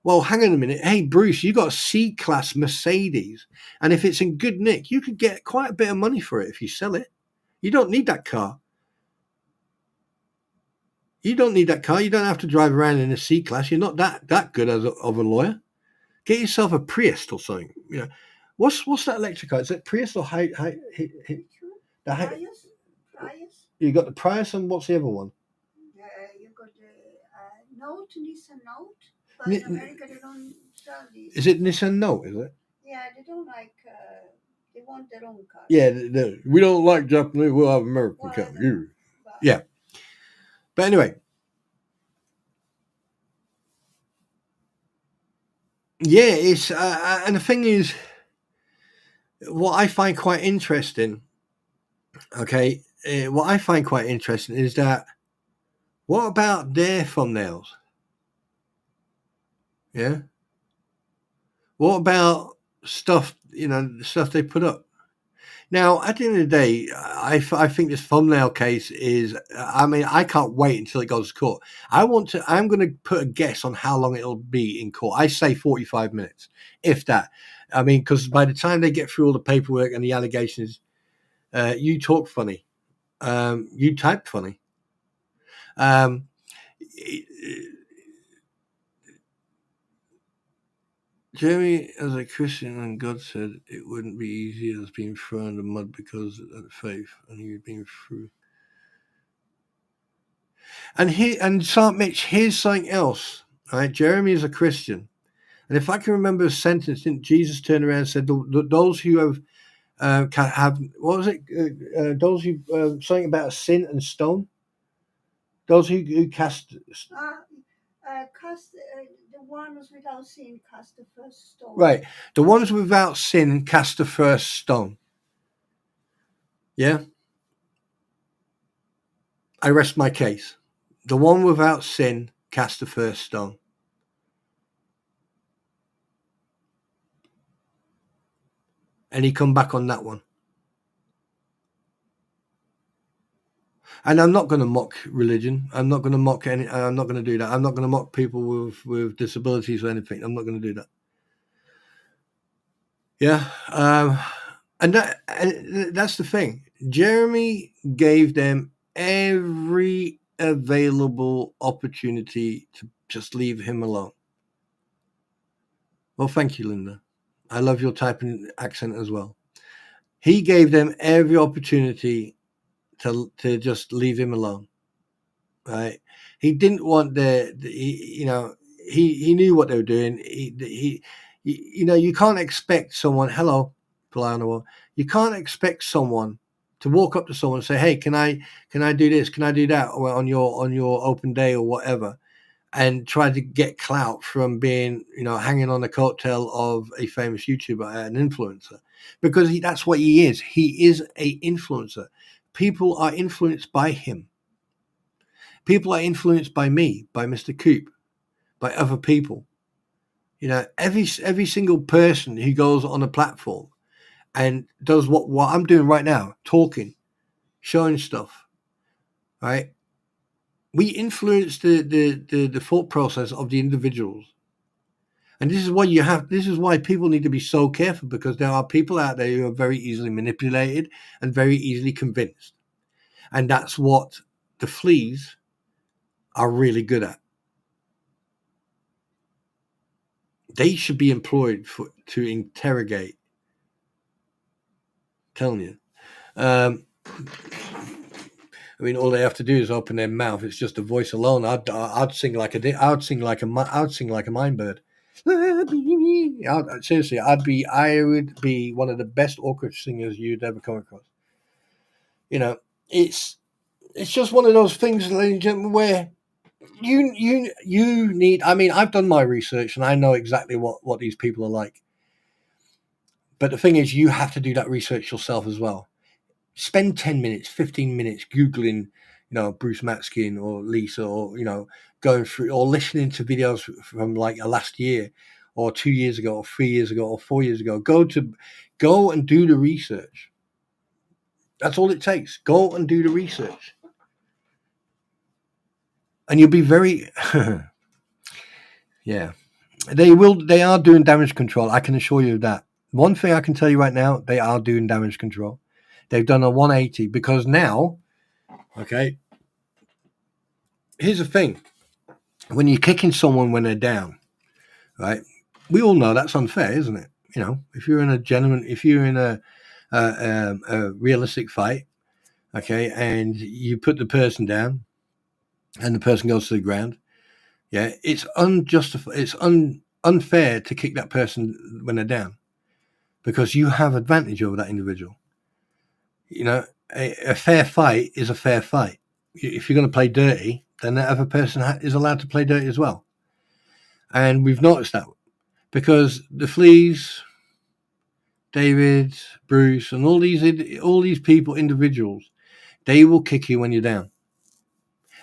Well, hang on a minute. Hey, Bruce, you got a C-Class Mercedes, and if it's in good nick, you could get quite a bit of money for it if you sell it. You don't need that car. You don't need that car. You don't have to drive around in a C-Class. You're not that good of a lawyer. Get yourself a Prius or something. What's that electric car? Is it Prius or Prius? You got the Prius, and what's the other one? You got the Note, Nissan Note. But in America, they don't sell these. Is it Nissan Note? Is it? Yeah, they don't like. They want their own car. Yeah, we don't like Japanese. We'll have American car. Yeah. But anyway, yeah, it's and the thing is, what I find quite interesting. Okay, what I find quite interesting is that what about their thumbnails? Yeah. What about stuff? The stuff they put up. Now, at the end of the day, I think this thumbnail case is. I mean, I can't wait until it goes to court. I'm going to put a guess on how long it'll be in court. I say 45 minutes, if that. I mean, because by the time they get through all the paperwork and the allegations, you talk funny, you type funny. Jeremy, as a Christian, and God said it wouldn't be easy as being thrown in the mud because of faith, and you've been through. And Sergeant Mitch, here's something else. All right, Jeremy is a Christian, and if I can remember a sentence, didn't Jesus turn around and said, "Those who have what was it? Those who something about sin and stone. Those who cast." Cast the ones without sin cast the first stone. Right, the ones without sin cast the first stone. Yeah. I rest my case. The one without sin cast the first stone. And he come back on that one. And I'm not going to mock religion. I'm not going to mock I'm not going to do that. I'm not going to mock people with disabilities or anything. I'm not going to do that. Yeah. And that's the thing. Jeremy gave them every available opportunity to just leave him alone. Well, thank you, Linda. I love your typing accent as well. He gave them every opportunity to just leave him alone. Right? He didn't want he knew what they were doing. You can't expect someone. Hello, fly on the wall. You can't expect someone to walk up to someone and say, "Hey, can I do this? Can I do that?" Or on your open day or whatever, and try to get clout from being, hanging on the coattail of a famous YouTuber, an influencer, because that's what he is. He is a influencer. People are influenced by him. People are influenced by me, by Mr. Coop, by other people. Every single person who goes on a platform and does what I'm doing right now, talking, showing stuff, right? We influence the thought process of the individuals. And this is why people need to be so careful, because there are people out there who are very easily manipulated and very easily convinced. And that's what the fleas are really good at. They should be employed to interrogate. I'm telling you. I mean, all they have to do is open their mouth. It's just a voice alone. I'd sing like a mine bird. Seriously, I would be one of the best orchestra singers you'd ever come across. It's just one of those things, ladies and gentlemen, where you need. I mean, I've done my research and I know exactly what these people are like. But the thing is, you have to do that research yourself as well. Spend 10 minutes, 15 minutes Googling, Bruce Matskin or Lisa, or, going through or listening to videos from like last year or 2 years ago or 3 years ago or 4 years ago. Go and do the research. That's all it takes. Go and do the research. And you'll be very, yeah, they are doing damage control. I can assure you of that. One thing I can tell you right now, they are doing damage control. They've done a 180 because now, okay, here's the thing. When you're kicking someone when they're down, right, we all know that's unfair, isn't it? If you're in a realistic fight, okay, and you put the person down and the person goes to the ground, yeah, it's unjustified. It's unfair to kick that person when they're down because you have advantage over that individual. A fair fight is a fair fight. If you're going to play dirty, then that other person is allowed to play dirty as well. And we've noticed that because the fleas, David, Bruce, and all these people, individuals, they will kick you when you're down.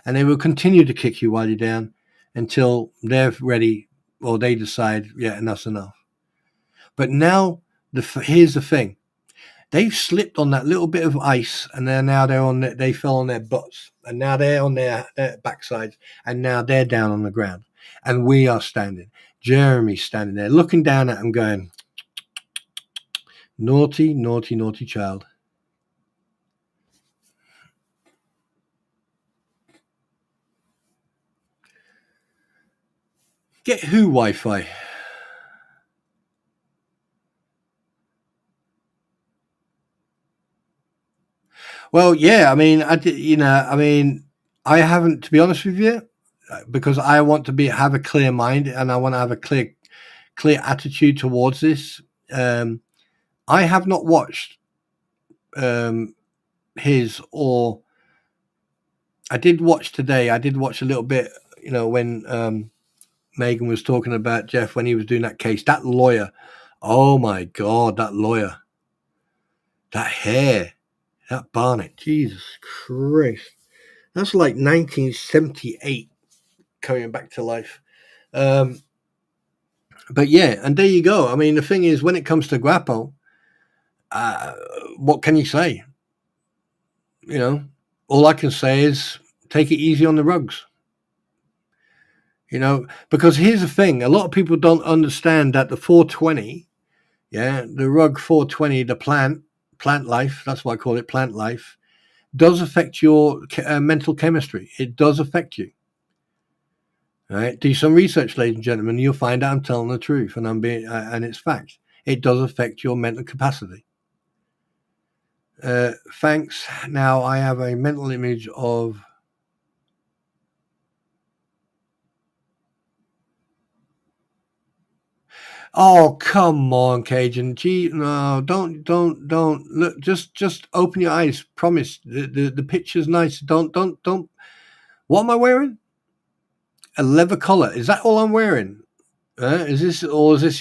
And they will continue to kick you while you're down until they're ready or they decide, yeah, enough's enough. But now, here's the thing. They've slipped on that little bit of ice, and they fell on their butts, and now they're on their backsides, and now they're down on the ground, and we are standing. Jeremy's standing there, looking down at them, going, "Naughty, naughty, naughty child." Get who Wi-Fi? Well, yeah, I mean, I haven't, to be honest with you, because I want to have a clear mind and I want to have a clear attitude towards this. I have not watched his, or I did watch today. I did watch a little bit, when Megan was talking about Jeff when he was doing that case. That lawyer, oh my God, that lawyer, that hair. That Barnett, Jesus Christ. That's like 1978 coming back to life. But yeah, and there you go. I mean, the thing is, when it comes to Guapo, what can you say? All I can say is take it easy on the rugs. Because here's the thing. A lot of people don't understand that the 420, the rug 420, the plant life, that's why I call it plant life, does affect your mental chemistry. It does affect you. All right, do some research, ladies and gentlemen. You'll find out I'm telling the truth, and and it's fact. It does affect your mental capacity. Thanks. Now I have a mental image of. Oh, come on, Cajun. Gee, no, don't look. Just open your eyes. Promise. The picture's nice. Don't. What am I wearing? A leather collar. Is that all I'm wearing? Is this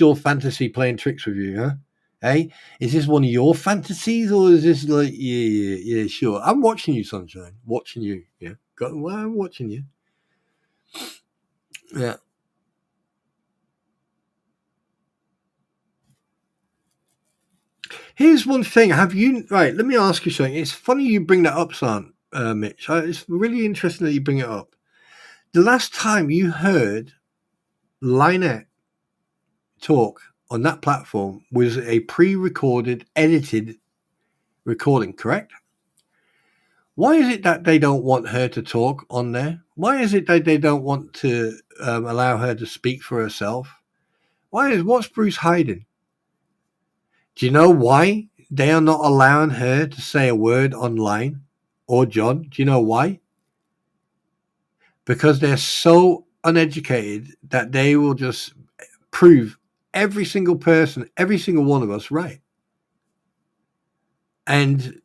your fantasy playing tricks with you? Huh? Hey, is this one of your fantasies, or is this like yeah, sure? I'm watching you, sunshine. Watching you. Yeah. Well, I'm watching you. Yeah. Here's one thing. Have you right? Let me ask you something. It's funny you bring that up, son, Mitch. It's really interesting that you bring it up. The last time you heard Lynette talk on that platform was a pre-recorded, edited recording, correct? Why is it that they don't want her to talk on there? Why is it that they don't want to allow her to speak for herself? What's Bruce hiding? Do you know why they are not allowing her to say a word online? Or John, do you know why? Because they're so uneducated that they will just prove every single person, every single one of us right. And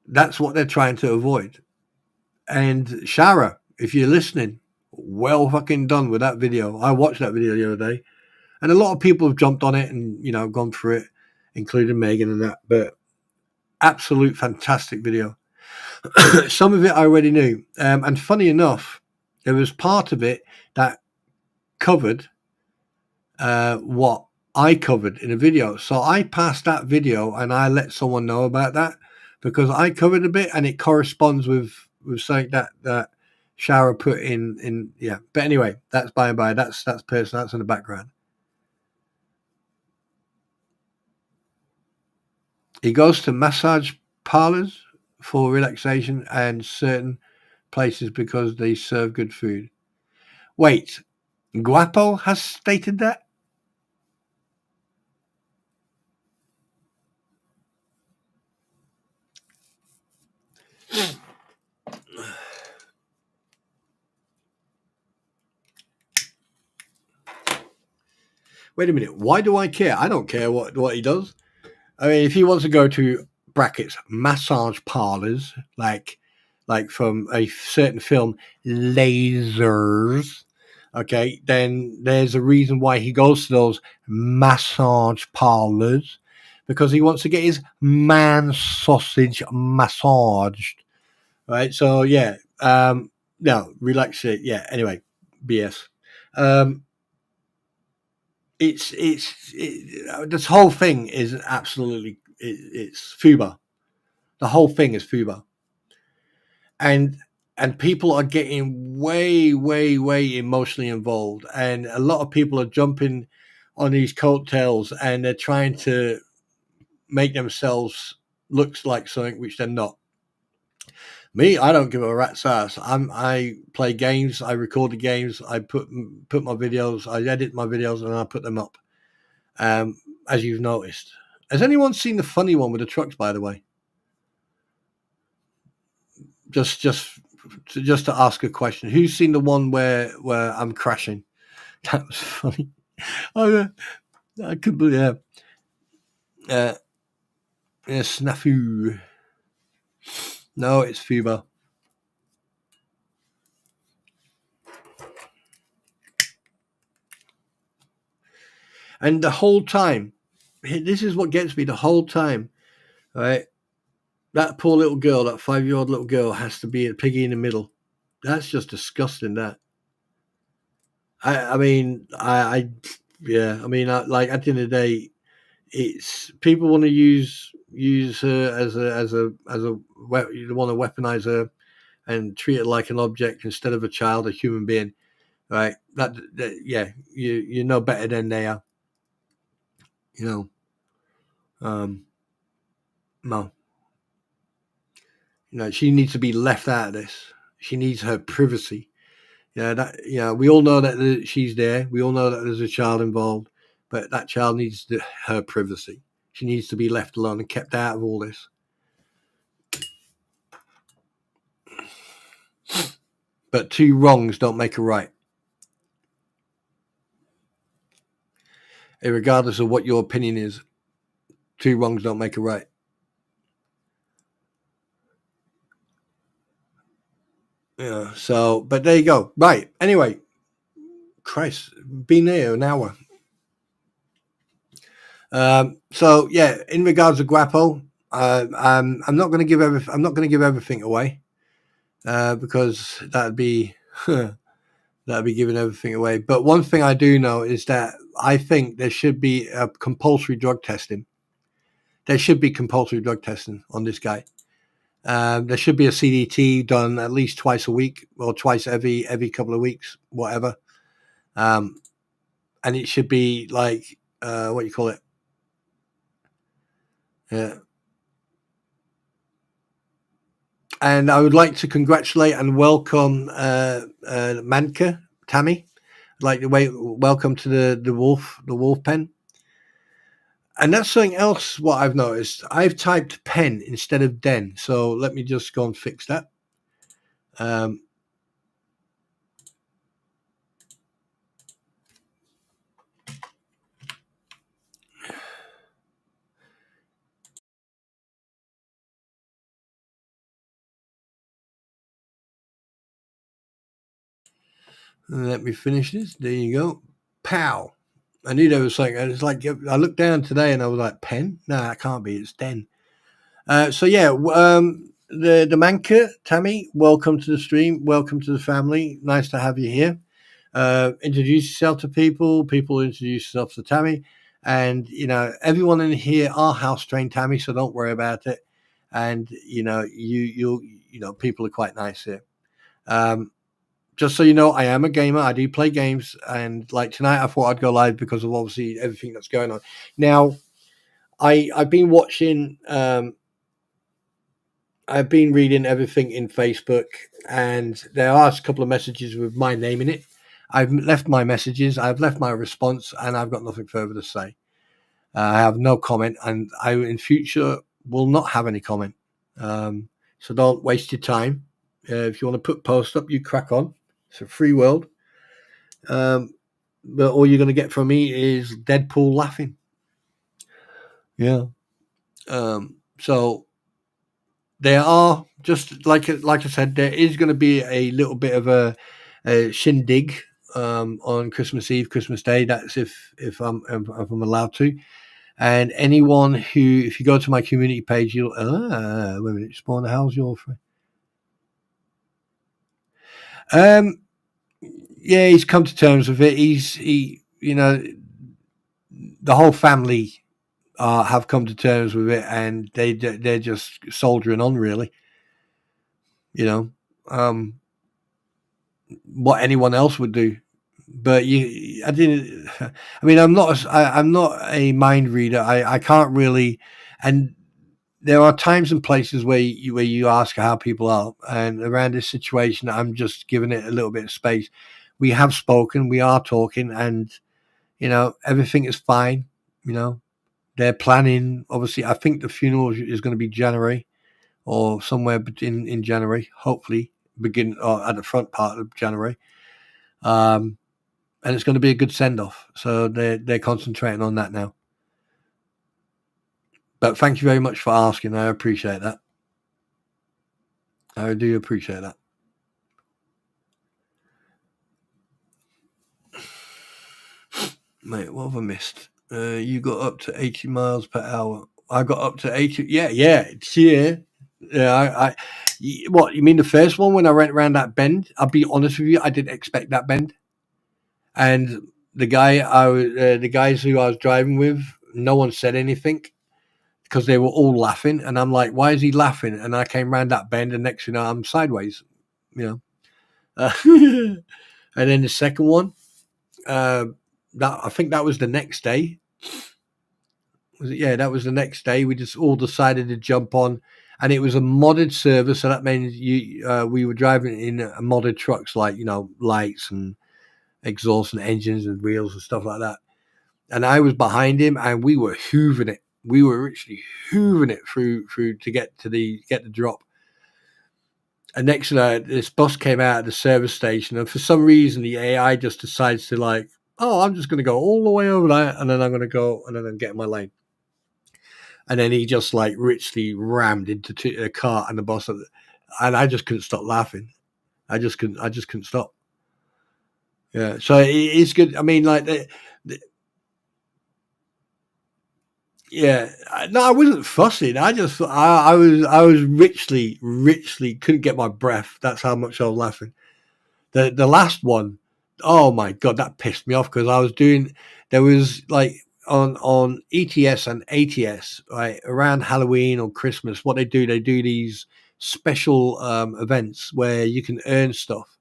that's what they're trying to avoid. And Shara, if you're listening, well fucking done with that video. I watched that video the other day. And a lot of people have jumped on it and, gone through it, including Megan and that. But absolute fantastic video. Some of it I already knew. And funny enough, there was part of it that covered what I covered in a video. So I passed that video and I let someone know about that because I covered a bit and it corresponds with something that Shara put in. Yeah. But anyway, that's by and by. That's personal. That's in the background. He goes to massage parlors for relaxation and certain places because they serve good food. Wait, Guapo has stated that? Wait a minute. Why do I care? I don't care what he does. I mean, if he wants to go to brackets massage parlors, like from a certain film, Lasers, okay, then there's a reason why he goes to those massage parlors because he wants to get his man sausage massaged, right? So yeah, no, relax it. Yeah. Anyway, BS. This whole thing is absolutely it's fuba. The whole thing is fuba, and people are getting way emotionally involved, and a lot of people are jumping on these coattails, and they're trying to make themselves look like something which they're not. Me, I don't give a rat's ass. I play games, I record the games, I put my videos, I edit my videos, and I put them up. As you've noticed. Has anyone seen the funny one with the trucks, by the way? Just to ask a question. Who's seen the one where I'm crashing? That was funny. Oh, yeah. I could believe yeah. Snafu. No, it's Fuba. And the whole time, this is what gets me the whole time, right? That poor little girl, that 5-year-old little girl, has to be a piggy in the middle. That's just disgusting. That. I mean, yeah. I mean, like at the end of the day, it's people want to use her as a you want to weaponize her and treat her like an object instead of a child, a human being, right? That yeah, you know better than they are. No, she needs to be left out of this. She needs her privacy. We all know that she's there. We all know that there's a child involved, but that child needs her privacy. She needs to be left alone and kept out of all this. But two wrongs don't make a right. Regardless of what your opinion is, two wrongs don't make a right. Yeah. So, but there you go. Right. Anyway, Christ, been there an hour. So yeah, in regards to Guapo, I'm not going to give everything away. because that'd be giving everything away. But one thing I do know is that I think there should be a compulsory drug testing. There should be compulsory drug testing on this guy. There should be a CDT done at least twice a week or twice every couple of weeks, whatever. And it should be like what you call it. Yeah. And I would like to congratulate and welcome Manka Tammy. I'd like to welcome to the wolf pen. And that's something else. What I've noticed, I've typed pen instead of den. So let me just go and fix that. Let me finish this. There you go. Pow. I knew there was something. It's like I looked down today and I was like, pen? No, that can't be. It's den. So yeah, the Manka, Tammy, welcome to the stream. Welcome to the family. Nice to have you here. Introduce yourself to people. People introduce themselves to Tammy. And, you know, everyone in here are house trained Tammy, so don't worry about it. And, you know, people are quite nice here. Just so you know, I am a gamer. I do play games. And like tonight, I thought I'd go live because of obviously everything that's going on. Now, I've been watching, I've been reading everything in Facebook, and there are a couple of messages with my name in it. I've left my messages, I've left my response, and I've got nothing further to say. I have no comment, and I in future will not have any comment. So don't waste your time. If you want to put posts up, you crack on. It's a free world. But all you're going to get from me is Deadpool laughing. Yeah. So there are, just like I said, there is going to be a little bit of a shindig on Christmas Eve, Christmas Day. That's if I'm allowed to. And anyone who, if you go to my community page, you'll wait a minute, Spawn, how's your friend? Yeah, he's come to terms with it. You know, the whole family have come to terms with it, and they're just soldiering on, really. You know, what anyone else would do. But I didn't. I mean, I'm not a mind reader. I can't really, and there are times and places where you ask how people are, and around this situation, I'm just giving it a little bit of space. We have spoken, we are talking, and you know everything is fine. You know, they're planning. Obviously, I think the funeral is going to be January or somewhere in January. Hopefully, begin or at the front part of January. And it's going to be a good send off. So they're concentrating on that now. But thank you very much for asking. I appreciate that. I do appreciate that. Mate, what have I missed? You got up to 80 miles per hour. I got up to 80. Yeah. Yeah. What, you mean the first one when I went around that bend? I'll be honest with you, I didn't expect that bend. And the guys who I was driving with, no one said anything because they were all laughing. And I'm like, why is he laughing? And I came around that bend, and next thing you know, I'm sideways, you know. And then the second one, that I think that was the next day. Was it? Yeah, that was the next day. We just all decided to jump on, and it was a modded server. So that means we were driving in modded trucks, like, you know, lights and exhaust and engines and wheels and stuff like that. And I was behind him, and we were hoovering it. We were actually hoovering it through to get the drop. And next to that, this bus came out of the service station, and for some reason, the AI just decides to like, oh, I'm just going to go all the way over there, and then I'm going to go and then get in my lane. And then he just like richly rammed into a car and the bus, and I just couldn't stop laughing. I just couldn't stop. Yeah, so it's good. I mean, like Yeah, no, I wasn't fussing. I just, I was richly couldn't get my breath. That's how much I was laughing. The last one, oh my god, that pissed me off because I was doing. There was like on ETS and ATS right around Halloween or Christmas. What they do these special events where you can earn stuff,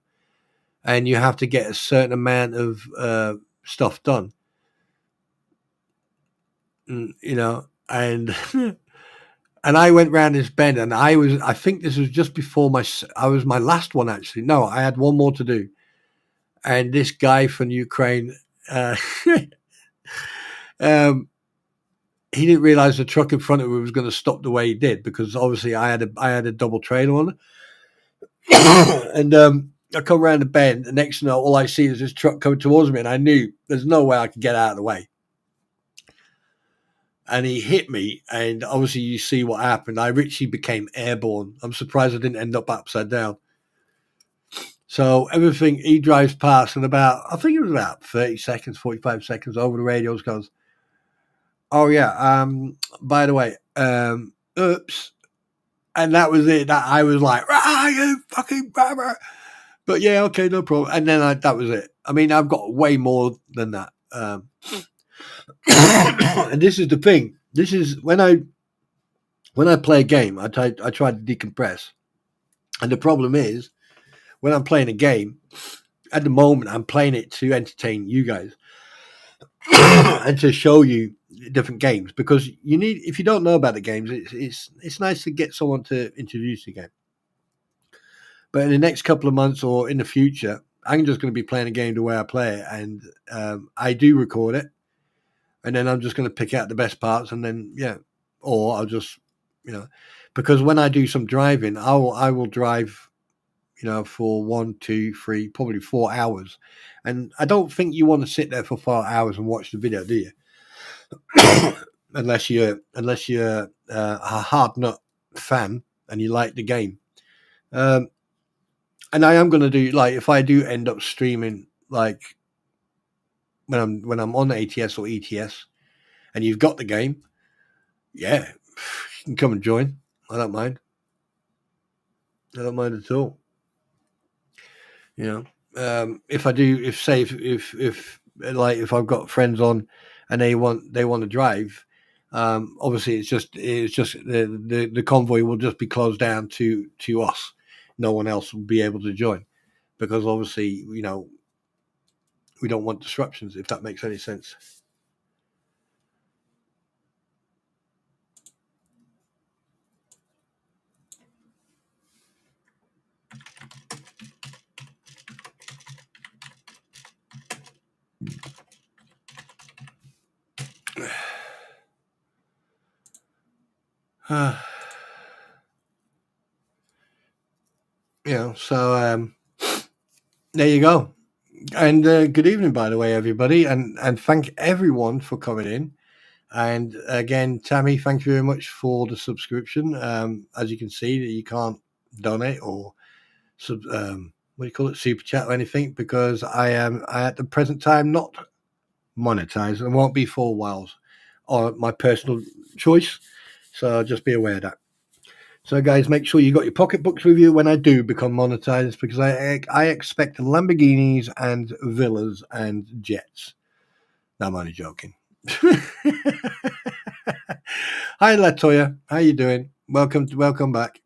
and you have to get a certain amount of stuff done. You know, and and I went round this bend, and I think this was just before I was my last one actually. No, I had one more to do, and this guy from Ukraine, uh, um, he didn't realize the truck in front of him was going to stop the way he did because obviously I had a double trailer on it, and I come around the bend, and next thing you know, all I see is this truck coming towards me, and I knew there's no way I could get out of the way. And he hit me, and obviously you see what happened. I literally became airborne. I'm surprised I didn't end up upside down. So everything, he drives past, and I think it was about 30 seconds, 45 seconds over the radio goes, oh yeah, by the way, oops. And that was it. That I was like, you fucking brother. But yeah, okay, no problem. And then that was it. I mean, I've got way more than that. And this is the thing. This is when I play a game, I try to decompress. And the problem is, when I'm playing a game, at the moment, I'm playing it to entertain you guys and to show you different games, because you need, if you don't know about the games, it's nice to get someone to introduce the game. But in the next couple of months or in the future, I'm just going to be playing a game the way I play it, and I do record it, and then I'm just going to pick out the best parts, and then or I'll just because when I do some driving, I will drive for 1, 2, 3, probably 4 hours. And I don't think you want to sit there for 4 hours and watch the video, do you? unless you're a hard nut fan and you like the game. And I am going to do, like, if I do end up streaming, like when I'm on ATS or ETS, and you've got the game, you can come and join. I don't mind. I don't mind at all. If I do, if I've got friends on and they want to drive, obviously it's just the convoy will just be closed down to us. No one else will be able to join, because obviously we don't want disruptions, if that makes any sense. So there you go. And good evening, by the way, everybody, and thank everyone for coming in. And again, Tammy, thank you very much for the subscription. As you can see, that you can't donate or what do you call it, super chat or anything, because I am at the present time not monetized and won't be for a while, or my personal choice. So just be aware of that. So, guys, make sure you got your pocketbooks with you when I do become monetized, because I expect Lamborghinis and villas and jets. No, I'm only joking. Hi, Latoya. How you doing? Welcome back.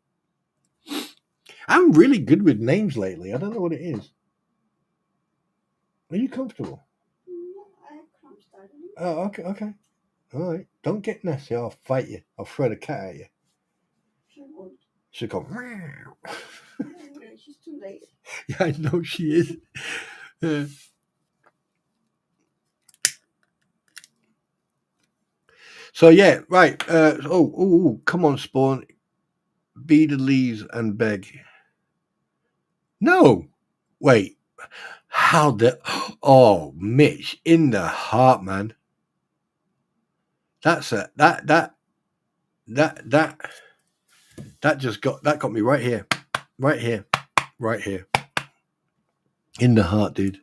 I'm really good with names lately. I don't know what it is. Are you comfortable? Oh, okay. All right. Don't get nasty. I'll fight you. I'll throw the cat at you. She'll go. She's too late. Yeah, I know she is. So yeah, right. Come on, Spawn. Be the leaves and beg. No, wait. How the? Oh, Mitch, in the heart, man. That's a that just got me right here, right here, right here, in the heart, dude.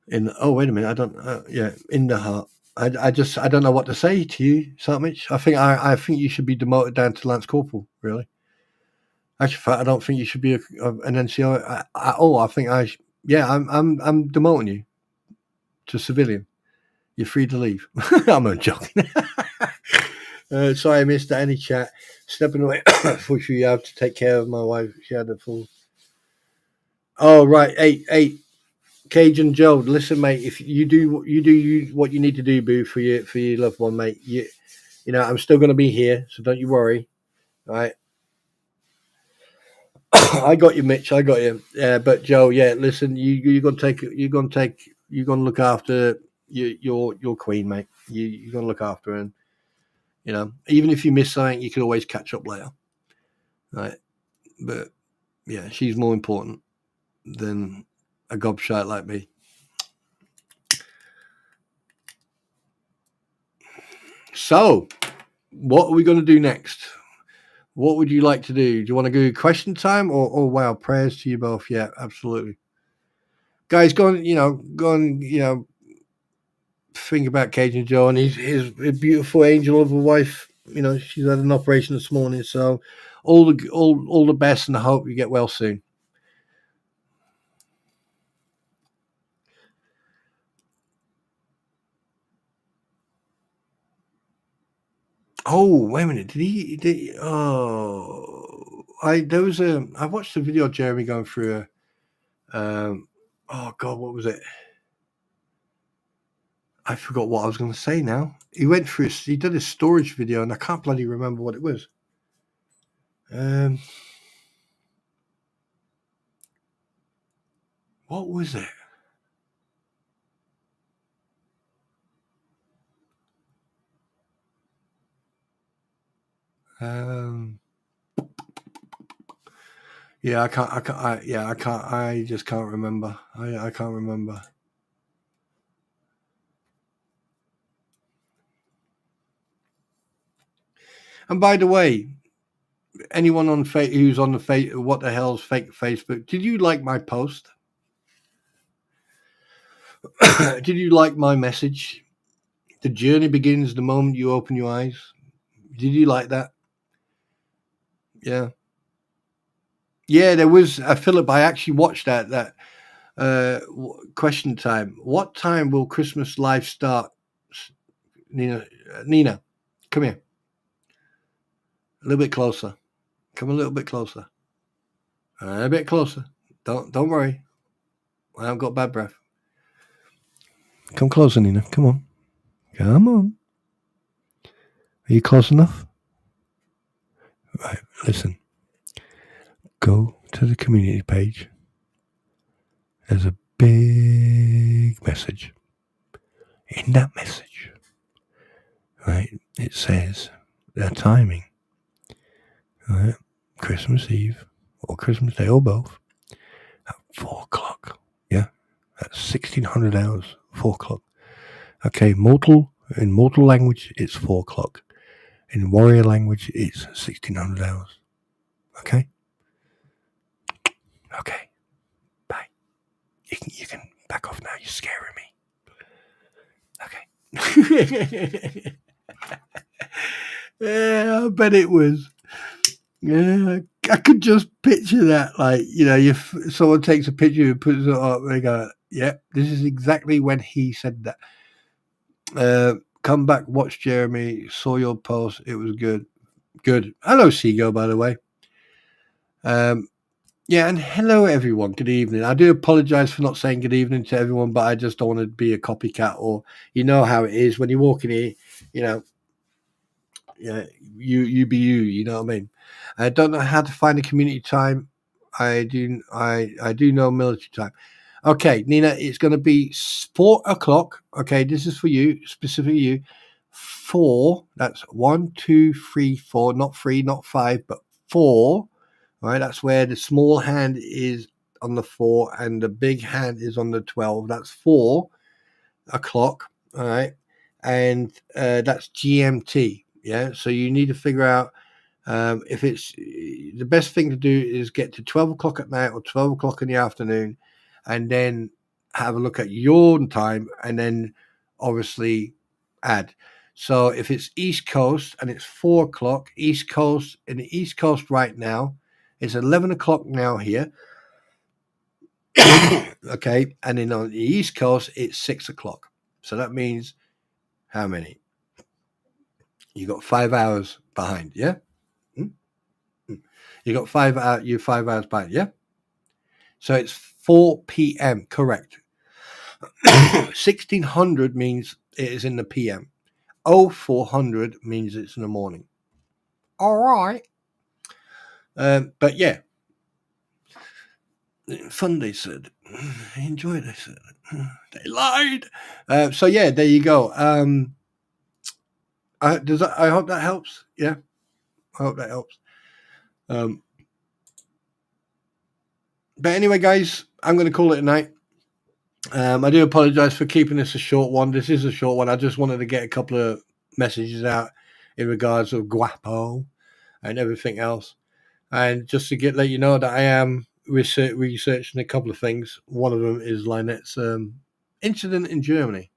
Wait a minute, I don't. In the heart. I don't know what to say to you, Sartmich. I think you should be demoted down to Lance Corporal, really. Actually, I don't think you should be an NCO at all. I think I'm demoting you to civilian. You're free to leave. I'm not joking. Sorry I missed any chat. Stepping away for you have to take care of my wife. She had a full. Oh right, hey, Cajun Joe. Listen, mate. If you do what you need to do, boo, for your loved one, mate. You know I'm still going to be here, so don't you worry. All right. I got you, Mitch. I got you. But Joe, yeah. Listen, you're gonna look after your queen, mate. You're gonna look after her, and you know, even if you miss something, you can always catch up later, right? But yeah, she's more important than a gobshite like me. So, what are we going to do next? What would you like to do? Do you want to go question time or wow, prayers to you both? Yeah, absolutely. Guys, go on, think about Cajun Joe and his beautiful angel of a wife. You know, she's had an operation this morning, so all the best, and I hope you get well soon. Oh, wait a minute. I watched a video of Jeremy going through oh God, what was it? I forgot what I was going to say now. He did a storage video and I can't bloody remember what it was. What was it? Yeah, I just can't remember. I can't remember. And by the way, anyone on who's on the what the hell's fake Facebook? Did you like my post? Did you like my message? The journey begins the moment you open your eyes. Did you like that? Yeah. Yeah, there was a Philip. I actually watched that question time. What time will Christmas live start? Nina, come here. A little bit closer. Come a little bit closer. A bit closer. Don't worry. I haven't got bad breath. Come closer, Nina. Come on. Come on. Are you close enough? Right. Listen. Go to the community page. There's a big message. In that message, right, it says the timing. Right, Christmas Eve or Christmas Day or both at 4 o'clock. Yeah, that's 1600 hours. 4 o'clock. Okay, in mortal language, it's 4 o'clock. In warrior language, it's 1600 hours. Okay. Okay. Bye. You can back off now. You're scaring me. Okay. Yeah, I bet it was. Yeah, I could just picture that. Like, you know, if someone takes a picture and puts it up, they go, "Yeah, this is exactly when he said that." Come back, watch Jeremy. Saw your post. It was good. Good. Hello, Seago, by the way. Yeah, and hello, everyone. Good evening. I do apologise for not saying good evening to everyone, but I just don't want to be a copycat, or you know how it is when you walk in here, you know, yeah, you be you. You know what I mean? I don't know how to find a community time. I do know military time. Okay, Nina, it's going to be 4 o'clock. Okay, this is for you, specifically you. 4. That's 1, 2, 3, 4. Not 3, not 5, but 4. All right, that's where the small hand is on the 4 and the big hand is on the 12. That's 4 o'clock. All right, and that's GMT. Yeah, so you need to figure out if it's the best thing to do is get to 12 o'clock at night or 12 o'clock in the afternoon, and then have a look at your time, and then obviously add. So if it's East Coast and it's 4 o'clock, East Coast, in the East Coast right now, it's 11 o'clock now here. Okay, and then on the East Coast, it's 6 o'clock. So that means how many? You got 5 hours behind, yeah? You got 5 hours, you're 5 hours behind, yeah? So it's 4 p.m., correct. 1600 means it is in the p.m. 0400 means it's in the morning. All right. But yeah. Fun, they said. Enjoy, they said. They lied. So yeah, there you go. I hope that helps. Yeah, I hope that helps. But anyway, guys, I'm going to call it a night. I do apologize for keeping this a short one. This is a short one. I just wanted to get a couple of messages out in regards of Guapo and everything else, and just to let you know that I am researching a couple of things. One of them is Lynette's incident in Germany.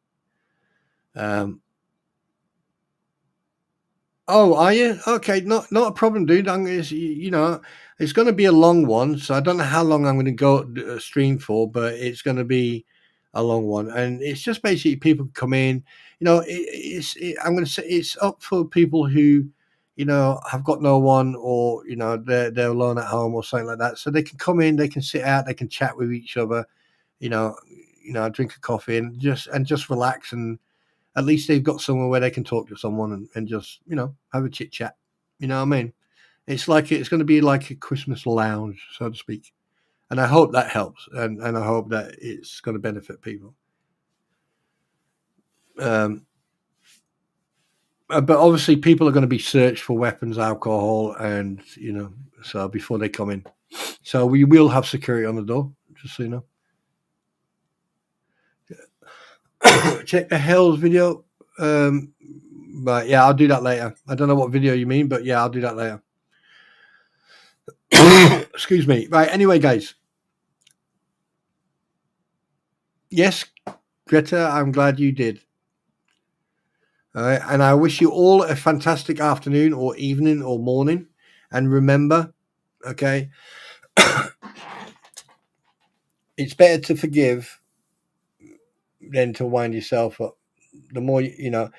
Oh, are you? Okay, not a problem, dude. It's going to be a long one, so I don't know how long I'm going to go stream for, but it's going to be a long one, and it's just basically people come in. I'm going to say it's up for people who, have got no one, or they're alone at home or something like that, so they can come in, they can sit out, they can chat with each other, drink a coffee and just relax, and at least they've got somewhere where they can talk to someone and just, have a chit chat. You know what I mean? It's going to be like a Christmas lounge, so to speak. And I hope that helps. And I hope that it's going to benefit people. But obviously people are going to be searched for weapons, alcohol, and, so before they come in. So we will have security on the door, just so you know. Check the Hells video. But yeah, I'll do that later. I don't know what video you mean, but yeah, I'll do that later. Excuse me. Right. Anyway, guys. Yes, Greta, I'm glad you did. All right. And I wish you all a fantastic afternoon or evening or morning. And remember, okay, it's better to forgive than to wind yourself up. The more you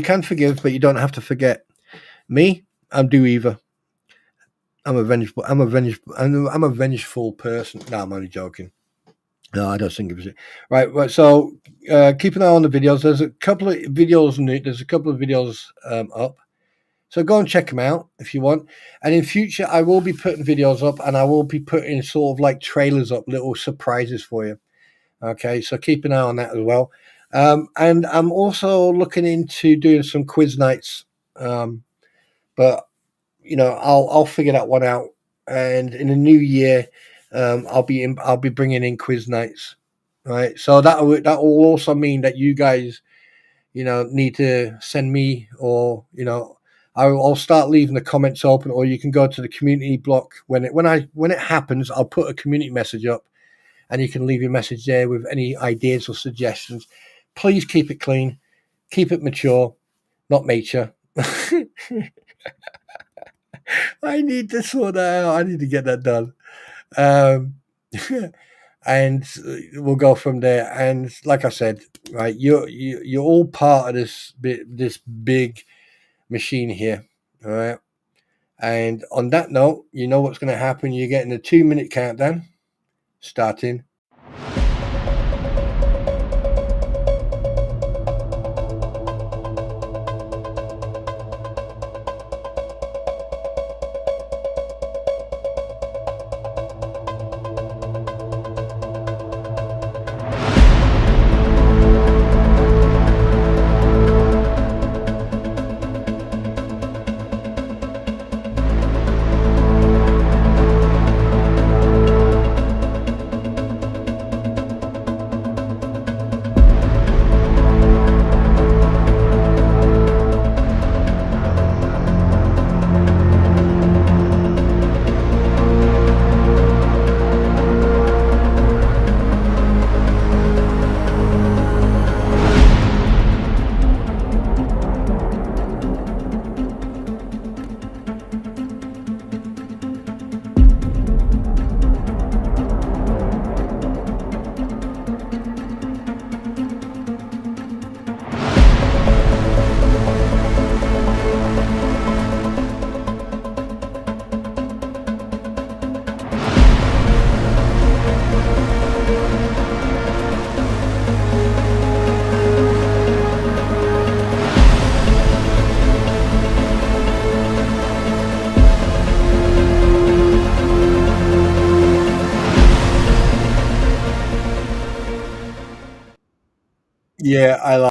can forgive, but you don't have to forget. Me, I'm do either. I'm a vengeful person. No, I'm only joking. No, I don't think it was it. Right. So keep an eye on the videos. There's a couple of videos up. So go and check them out if you want. And in future, I will be putting videos up, and I will be putting sort of like trailers up, little surprises for you. Okay, so keep an eye on that as well. And I'm also looking into doing some quiz nights. But I'll figure that one out. And in the new year, I'll be bringing in quiz nights. Right, so that will also mean that you guys, need to send me, or I'll start leaving the comments open, or you can go to the community block when it happens. I'll put a community message up, and you can leave your message there with any ideas or suggestions. Please keep it clean, keep it mature, not mature. I need to sort that out. I need to get that done. And we'll go from there. And like I said, right, you're all part of this big machine here. All right. And on that note, you know what's going to happen. You're getting a 2-minute countdown starting Yeah, I like